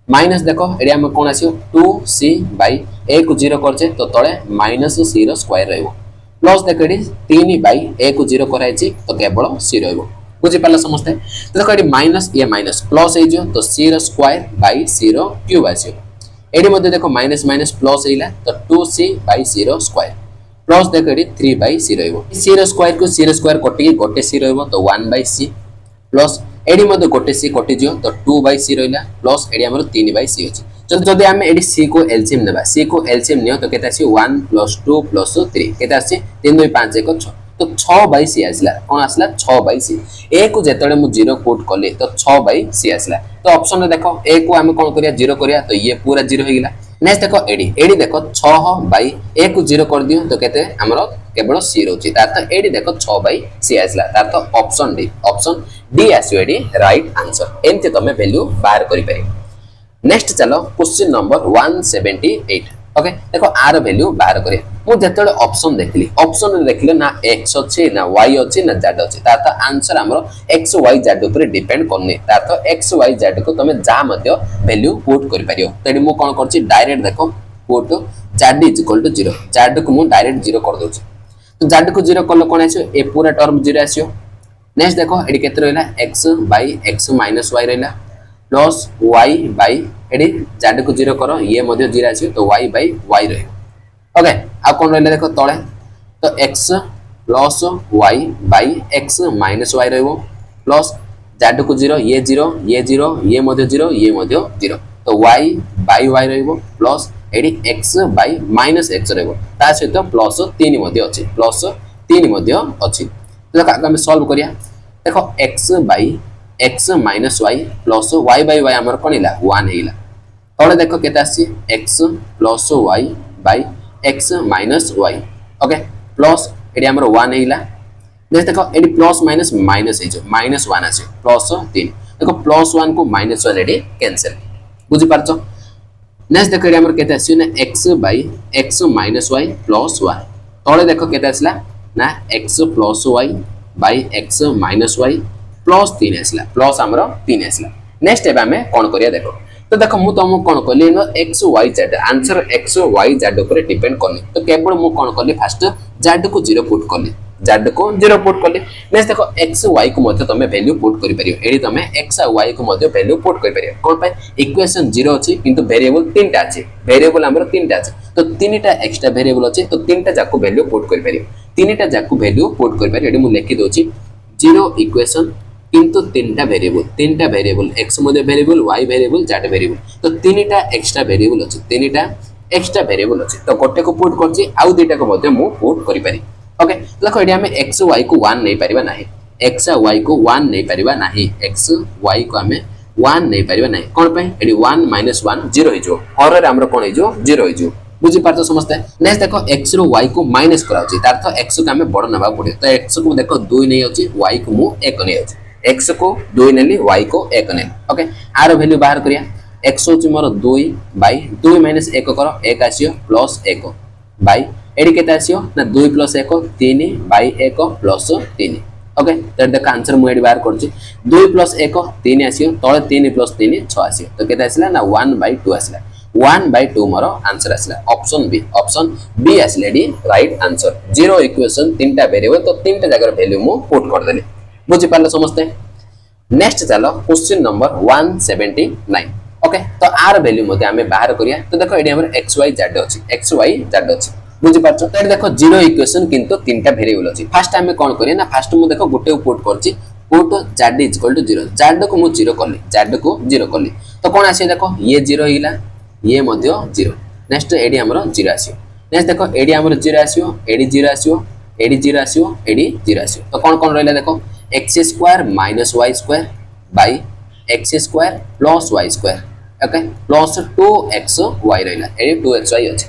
माइनस देखो एडी हम कोन आसियो 2c बाय a को 0 करछे तो तळे माइनस c रो स्क्वायर रहइबो प्लस देखो एडी 3 बाय a को 0 कराइछि तो केवल c रहइबो बुझि पाला समझते तो देखो एडी माइनस ये माइनस प्लस हे जो तो c रो स्क्वायर बाय c रो क्यूब आसियो एडी मध्ये देखो माइनस माइनस प्लस हेला तो 2c बाय c रो स्क्वायर प्लस देखो एडी 3 बाय c रहइबो c रो स्क्वायर को c रो स्क्वायर कटि गोटे c रहइबो तो 1 बाय c प्लस एडी मध्ये गोटे c कटि जियो तो 2 बाय c रहइला प्लस एडी हमर 3 बाय c अछि तो जदि हम एडी c को एलसीएम नेबा c को एलसीएम नियो तो केता आसी 1 + 2 + 3 केता आसी 3 2 5 1 6 तो 6 बाय c आसला कोन आसला 6 बाय c a को जेतळे मु 0 पुट करले तो 6 बाय c आसला तो ऑप्शन रे देखो a को हम कोन करिया 0 करिया तो ये पूरा 0 हो गेला नेक्स्ट देखो एडी देखो 6 बाय a को 0 कर दियो तो केते हमरो केवल c रहउची तार तो एडी देखो 6 बाय c आसला तार तो ऑप्शन डी आसी एडी राइट आंसर एंते तमे वैल्यू बाहर करि पारे नेक्स्ट चलो क्वेश्चन नंबर 178 ओके देखो आर वैल्यू बाहर करिया मु जेतळे ऑप्शन देखले ना x अछि ना y अछि ना z अछि ता त आंसर हमरो x y z ऊपर डिपेंड करने ता त x y z को तमे जा मध्य वैल्यू पुट करि परियो तेडी मु कोन करछि डायरेक्ट देखो पुट z = 0 z को मु डायरेक्ट 0 कर दोछि तो z को 0 कले कोन आसियो ए पूरा टर्म 0 आसियो नेक्स्ट देखो एडी केते रहला x by x minus y रहला प्लस y बाय एडी z को 0 करो ये मध्ये 0 आसियो तो y बाय y रहयो ओके आ कोन रहला देखो तळे तो x plus y by x minus y रहयो प्लस z को 0 ये मध्ये 0 ये मध्ये 0 तो y बाय y रहयो प्लस एडी x बाय माइनस x रहयो ता सहित प्लस 3 मध्ये अछि प्लस 3 मध्ये अछि देखो आगे हम सॉल्व करिया देखो x by x minus y plus y by y हमर कोनिला 1 हेला तळे देखो केता आसी x plus y by x minus y okay plus एडी हमर 1 हेला नेक्स्ट देखो एडी प्लस माइनस माइनस हे जो माइनस 1 आसी प्लस 3 देखो प्लस 1 को माइनस 1 एडी कैंसिल बुझी पारछो नेक्स्ट देखो एडी हमर केता आसी ना x by x minus y plus 1 तळे देखो केता आसला ना x plus y by x minus y plus 3 आसला प्लस हमरो 3 आसला नेक्स्ट एबा हमें कोन करिया देखो तो देखो मु तुम कोन करली न x y z answer x y z ऊपर डिपेंड करनी तो केवल मु कोन करली फर्स्ट z को 0 पुट करली z को 0 पुट करली नेक्स्ट देखो x y को मध्ये तमे वैल्यू पुट करि परियो एडी तमे x और y को मध्ये वैल्यू पुट करि परियो कोन पाए इक्वेशन 0 अछि किंतु वेरिएबल तीनटा अछि वेरिएबल हमरो तीनटा अछि तो तीनटा एक्स्ट्रा वेरिएबल अछि तो तीनटा जाको वैल्यू पुट करि परियो तीनटा जाको वैल्यू पुट करि परियो एडी मु लिखि दोछि 0 इक्वेशन किंतु तीनटा वेरिएबल x मध्ये variable y variable z variable तो तीनटा एक्स्ट्रा वेरिएबल अछि तीनटा एक्स्ट्रा वेरिएबल अछि तो गोटे को पुट करछि आउ दुईटा को मध्ये मु पुट करि पारि ओके देखो एडी हमें x y को 1 नै परिबा नाही x y को 1 नै परिबा नाही x y को हमें 1 नै परिबा नाही कोन पे एडी 1 - 1 0 हो जो और रे हमरो कोन हो जो 0 हो जो बुझी पारतो समझते नेक्स्ट देखो x रो y को माइनस करा अछि तार तो x को हमें बड़ नबा पड़े तो x को देखो 2 नै अछि y को मु 1 नै अछि x को 2 नेली y को 1 नेली ओके आरो वैल्यू बाहर करिया x होची मोर 2 बाय 2 - 1 करो 1 आसियो प्लस 1 बाय एडी केते आसियो ना 2 + 1 3 बाय 1 प्लस 3 ओके तो देखो आंसर मु एडी बाहर करछि 2 + 1 3 आसियो तळे 3 + 3 6 आसियो तो केते आसिला ना 1/2 आसिला 1/2 मोर आंसर आसिला ऑप्शन बी आसिला एडी राइट आंसर 0 इक्वेशन तीनटा वेरिएबल तो तीनटा जगह वैल्यू मु पुट कर देली बुझी पारले समझते नेक्स्ट चलो क्वेश्चन नंबर 179 ओके तो आर वैल्यू मध्ये हमें बाहर करिया तो देखो एडी हमर x y z अछि x y z अछि बुझी पारछो तो देखो 0 इक्वेशन किंतु तीनटा वेरिएबल अछि फर्स्ट हमें कोन करिया ना फर्स्ट मु देखो गुटे पुट करछि पुट z = 0 z को मु 0 करली z को 0 करली तो कोन आसी देखो ये 0 हिला ये मध्ये 0 नेक्स्ट एडी हमर 0 आसियो नेक्स्ट देखो एडी हमर 0 आसियो एडी 0 आसियो एडी 0 आसियो एडी 0 आसियो तो कोन रहला देखो x² - y² bye x² + y² okay plus 2xy रहला एडी 2xy अछि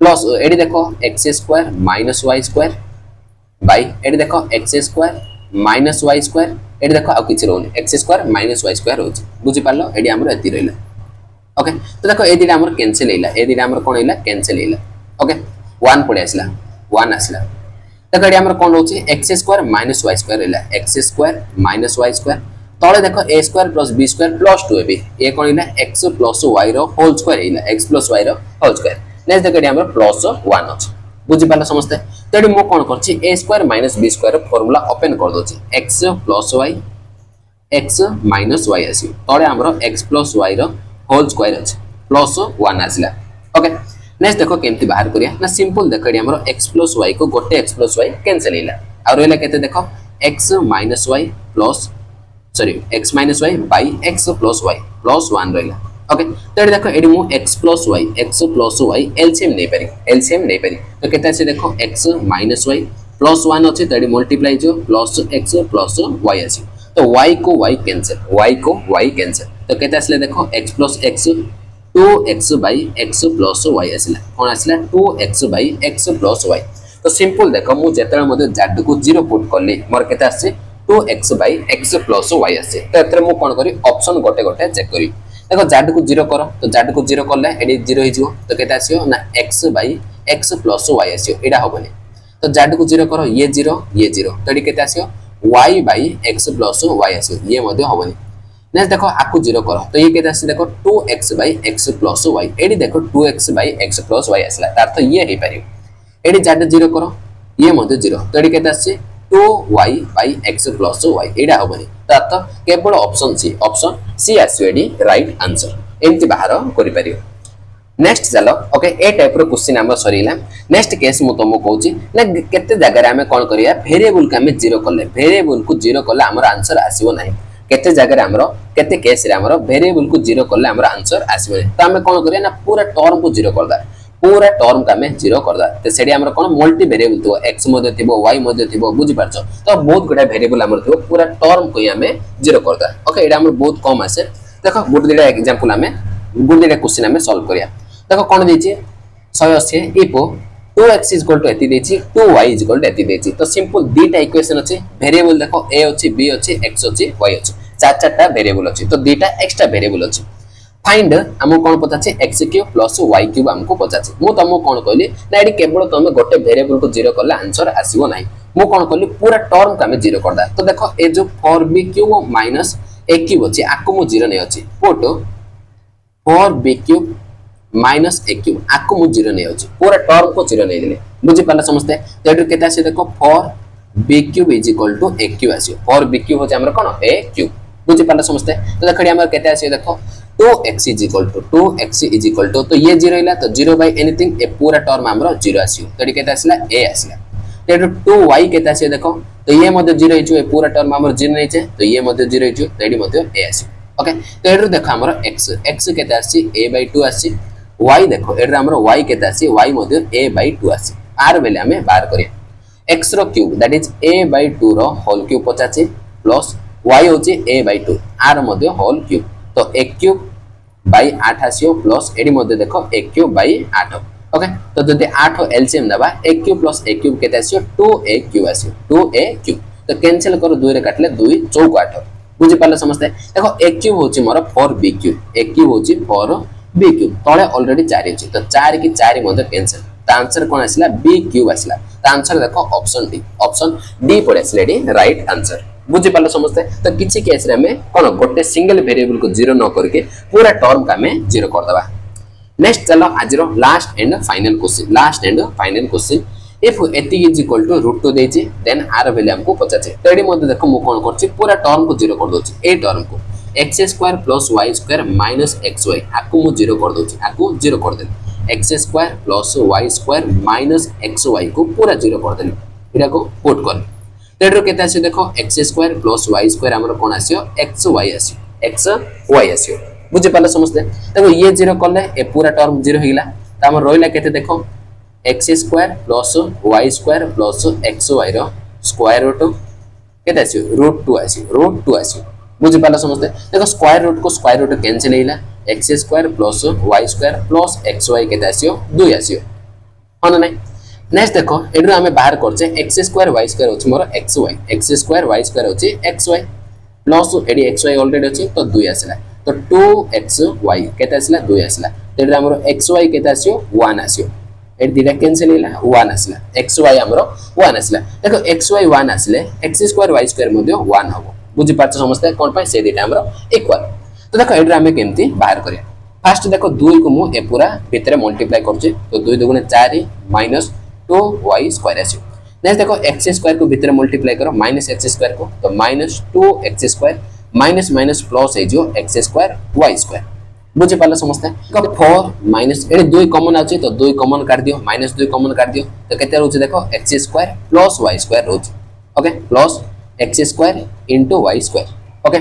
प्लस एडी देखो x² - y² बाय एडी देखो x² - y² एडी देखो आ किछ रहउनी x² - y² होछि बुझी पारलो एडी हमर एति रहला ओके तो देखो ए दिडा हमर कैंसिल हैला ए दिडा हमर कोन हैला कैंसिल हैला ओके 1 पडे आसला 1 आसला देखो एडी हमर कोन होछि x² - y² हैला x² - y² तळे देखो a² + b² + 2ab ए कोन हैला x + y रो होल स्क्वायर हैला x + y रो होल स्क्वायर नेक्स्ट देखो एडी हमर +1 अछि बुझी पाला समझते तो एडी मो कोन करछि a² - b² रो फार्मूला ओपन कर दोछि x + y x - y आसी तळे हमर x + y रो होल स्क्वायर अछि +1 आसिला ओके नेक्स्ट देखो केमति बाहर करिया ना सिंपल देखो एडी हमर x + y को गोटे x + y कैंसिल हैला आ रहला केते देखो x - y plus sorry x - y by x + y +1 रहला ओके तो एडी देखो एडी मु x + y एलसीएम नै पारी तो केते से देखो x - y +1 अछि तो एडी मल्टीप्लाई जो प्लस x + y अछि तो y को y कैंसिल तो केते आसले देखो x + x 2x / x + y आसला कोन आसला 2x / x + y तो सिंपल देखो मु जेतरा मध्ये z को 0 पुट करली मोर केते आसे 2x / x + y आसे तो एतरे मु कोन करी ऑप्शन गोटे गोटे चेक करी देखो z को 0 करो तो z को 0 करले एडी 0 हि जिवो तो केते आसियो ना x / x + y आसियो एडा होबनी तो z को 0 करो ये 0 तो एडी केते आसियो y / x + y आसियो ये मध्ये होबनी नेक्स्ट देखो आकु 0 करो तो ये केते आसियो देखो 2x / x + y एडी देखो 2x / x + y आसला तार तो ये हे पारियो एडी z 0 करो ये मध्य 0 तो एडी केते आसी 2y by x plus y एडा होबनी त तो केवल ऑप्शन सी आसी एडी राइट आंसर एमती बाहर करि परियो। नेक्स्ट चलो ओके ए टाइप रो क्वेश्चन हम सरीला। नेक्स्ट केस मु तुमको कहूची ना केते जगह रे हमें कोन करिया वेरिएबल का हमें 0 करले वेरिएबल को 0 करले हमर आंसर आसीबो नाही केते जगह रे हमरो केते केस रे हमरो वेरिएबल को 0 करले हमर आंसर आसीबो नाही त हमें कोन करिया ना पूरा टर्म को 0 करदा पूरा टर्म का हमें 0 करदा त सेडी हमर कोन मल्टी वेरिएबल तो x मध्ये थिबो y मध्ये थिबो बुझी पारछो तो बहुत गुडा वेरिएबल हमर थिबो पूरा टर्म को हमें 0 करदा ओके एडा हमर बहुत कम आसे देखो गुड दिडा एग्जांपल हमें गुड दिडा क्वेश्चन हमें सॉल्व करिया। देखो कोन देछि 180 इफ 2x एति देछि 2y एति देछि तो सिंपल दीटा इक्वेशन अछि वेरिएबल देखो a अछि b अछि x अछि y अछि चार चारटा वेरिएबल अछि तो दीटा एक्स्ट्रा वेरिएबल अछि फाइंड हमको कोन पचाछि x cube plus y cube हमको पचाछि मु तुमको कोन कहली ना एडी केवल तुम गोटे वेरिएबल को 0 करले आंसर आसीबो नाही मु कोन कहली पूरा टर्म का में 0 करदा तो देखो ए जो 4b cube minus a cube अछि आको मु 0 नै अछि put 4b cube minus a cube आको मु 0 नै अछि पूरा टर्म को 0 नै देले बुझि पाला समझते तो एडु केता आसी देखो 4b cube is equal to a cube आसी 4b क्यूब होचे हमर कोन a क्यूब बुझि पाला समझते तो देखड़ी हमर केता आसी देखो 2x इज इक्वल टू तो ये 0 इला तो 0 बाय एनीथिंग ए पूरा टर्म हमरो 0 आसी तो एडी केता आसीला a आसीला तो 2y केता आसी देखो तो ये मध्ये 0 हिचो ए पूरा टर्म हमर 0 नै छे तो ये मध्ये 0 हिचो तो एडी मध्ये a आसी ओके तो एडु देखो हमरो x केता आसी a बाय 2 आसी y देखो एडु हमरो y केता आसी y मध्ये a बाय 2 आसी आर बेले हमें बाहर करिया x रो cube that is a by 2 रो होल क्यूब पचाछि प्लस y होची a बाय 2 आर मध्ये होल क्यूब तो a क्यूब बाय 8 आसियो प्लस एडी मध्ये देखो a क्यूब बाय 8 ओके तो जदि 8 एलसीएम दबा a cube plus a cube केते आसियो 2a क्यूब आसियो 2a क्यूब तो कैंसिल करो 2 रे काटले 2 चौक 8 बुझि पाले समझते देखो a क्यूब होची मोर 4b क्यूब a क्यूब होची 4b क्यूब तळे ऑलरेडी 4 अछि तो 4 की 4 मध्ये कैंसिल त आंसर कोन आसिला b क्यूब आसिला त आंसर देखो ऑप्शन डी पड़े आसिलेडी राइट आंसर बुझि पालो समझते तो किछि केस रे हमें कोन गोटे सिंगल वेरिएबल को 0 न करके पूरा टर्म का में 0 कर दबा। नेक्स्ट चलो आज रो last and final question if एटी इज इक्वल टू √2 देछि देन आर वैल्यू हमको पचाछे तो एडी मध्ये देखो मु कोन करछि पूरा टर्म को 0 कर दोछि ए टर्म को x² + y² - xy आकु मु 0 कर दोछि आकु 0 कर देली x² + y² - xy को पूरा 0 कर देली एटा को पुट कर तेडरो केते आसी देखो x² + y² हमर कोन आसियो xy आसियो बुझि पाले समझते देखो ये 0 करले ए पूरा टर्म 0 हिला त हमर रोइला केते देखो x² + y² + xy रो स्क्वायर रूट केते आसियो √2 आसियो बुझि पाले समझते देखो स्क्वायर रूट को स्क्वायर रूट कैंसिल हिला x² + y² + xy केते आसियो 2 आसियो हन नै नेक्स्ट देखो एडु हमें बाहर करछे x² y² होछि मोर xy x² y² होछि xy प्लस एडी xy ऑलरेडी अछि तो 2 आसला तो 2xy केते आसला 2 आसला तेडु हमर xy केते आसियो 1 आसियो एडी दिटा कैंसिल हिला 1 आसला xy हमर 1 आसला देखो xy 1 आसले x² y² मध्ये 1 हबो बुझि पाछ समझते कोन पाइ से दिटा हमर इक्वल तो देखो एडु हमें केमती बाहर करिया फर्स्ट देखो 2 को मु ए पूरा भितरे मल्टीप्लाई करछे तो 2 2 4 माइनस 2y² आसियो नेक्स्ट देखो x² को भीतर मल्टीप्लाई करो -x² को तो -2x² माइनस माइनस प्लस है जो x² y² बुझे पाला समझते 4 माइनस एडे 2 कॉमन आछि तो 2 कॉमन काट दियो -2 कॉमन काट दियो तो केते रहउछि देखो x² + y² रहउछि okay plus x² * y² okay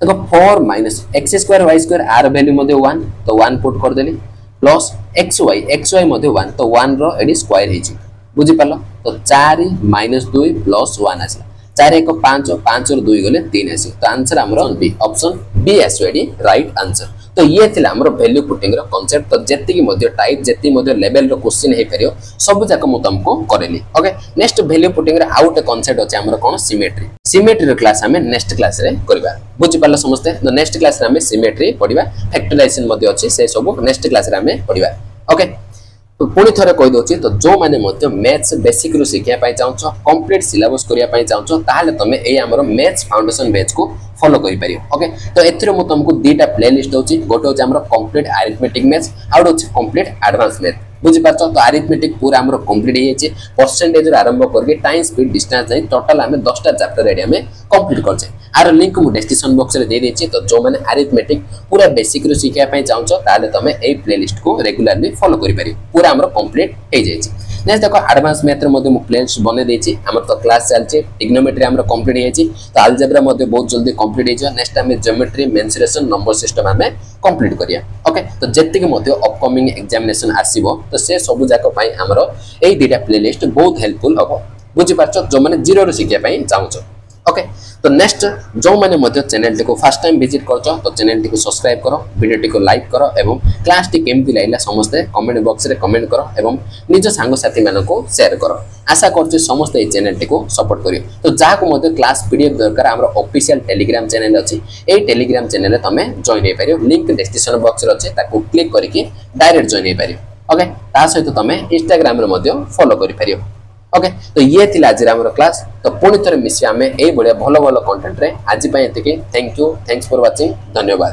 देखो 4 minus x² y² are value मध्ये 1 तो 1 पुट कर देली प्लस xy मध्ये 1 तो 1 रो एडी स्क्वायर हिची बुझी पालो तो 4 - 2 + 1 आसी 4 1 5 5 रो 2 गले 3 आसी तो आंसर हमरो बी ऑप्शन बी आसीडी राइट आंसर तो ये थिला हमरो वैल्यू पुटिंग रो कांसेप्ट तो जेति की मध्ये टाइप जेति मध्ये लेवल रो क्वेश्चन हे परियो सब जाक मु तुमको करेली ओके नेक्स्ट वैल्यू पुटिंग रे आउट कांसेप्ट अछि हमरो कोन सिमेट्री रो क्लास हमें नेक्स्ट क्लास रे करबा बुझी पालो समझते तो नेक्स्ट क्लास रे हमें सिमेट्री पढिबा फैक्टराइजेशन मध्ये अछि से सब नेक्स्ट क्लास रे हमें पढिबा ओके तो पुणी थरे कहि दोछि तो जो माने मध्ये मैथ्स बेसिक रो सिखिया पाई चाहौ कंप्लीट सिलेबस करिया पाई चाहौ ताहाले तमे ए हमरो मैथ्स फाउंडेशन बैच को फॉलो करि परियो ओके तो एथिरे मु तुमको दुईटा प्लेलिस्ट दोछि गोटे होछि हमर कंप्लीट अरिथमेटिक मैथ्स आउट होछि कंप्लीट एडवांस मैथ बुझी पारछ तो अरिथमेटिक पूरा हमर कंप्लीट हे छि परसेंटेज रो आरंभ करके टाइम स्पीड डिस्टेंस जाई टोटल हमें 10टा चैप्टर रेडी हमें कंप्लीट करछे आर लिंक मु डिस्क्रिप्शन बॉक्स रे दे देछि तो जो माने अरिथमेटिक पूरा बेसिक रो सिखिया पय चाहउछ ताले तमे ए प्लेलिस्ट को रेगुलरली फॉलो करि पारि पूरा हमर कंप्लीट हे जाय छि नेक्स्ट देखो एडवांस मैथ रे मध्ये मु प्लेलिस्ट बने देछि हमर तो क्लास चलछि ट्रिग्नोमेट्री हमर कंप्लीट हे छि तो अलजेब्रा मध्ये बहुत जल्दी कंप्लीट हे छ नेक्स्ट हमें ज्योमेट्री मेंसुरेशन नंबर सिस्टम हमें कंप्लीट करिया ओके तो जेति के मध्ये अपकमिंग एग्जामिनेशन आसीबो तो से सब जाक पय हमर ए दुटा प्लेलिस्ट बहुत हेल्पफुल हबो बुझि पारछ जो माने जीरो रो सिखिया पय चाहउछ ओके तो नेक्स्ट जो माने मध्य चैनल को फर्स्ट टाइम विजिट करछ तो चैनल को सब्सक्राइब करो वीडियो को लाइक करो एवं क्लास टी केमति लाइला समस्त कमेंट बॉक्स रे कमेंट करो एवं निज सांग साथी मानको को शेयर करो आशा करछ समस्त ए चैनल को सपोर्ट करियो तो जा को मध्य क्लास पीडीएफ दरकार हमर ऑफिशियल टेलीग्राम चैनल अछि ए टेलीग्राम चैनल रे तमे जॉइन हे परियो लिंक डिस्क्रिप्शन बॉक्स रे अछि ताको क्लिक करके डायरेक्ट जॉइन हे परियो ओके ता सहित तमे इंस्टाग्राम रे मध्य फॉलो करि परियो ओके तो ये थिला आज हमर क्लास तो पुणी थरे मिसी आमे ए बढिया भलो भलो कंटेंट रे आज पय एतिके thank you thanks for watching धन्यवाद।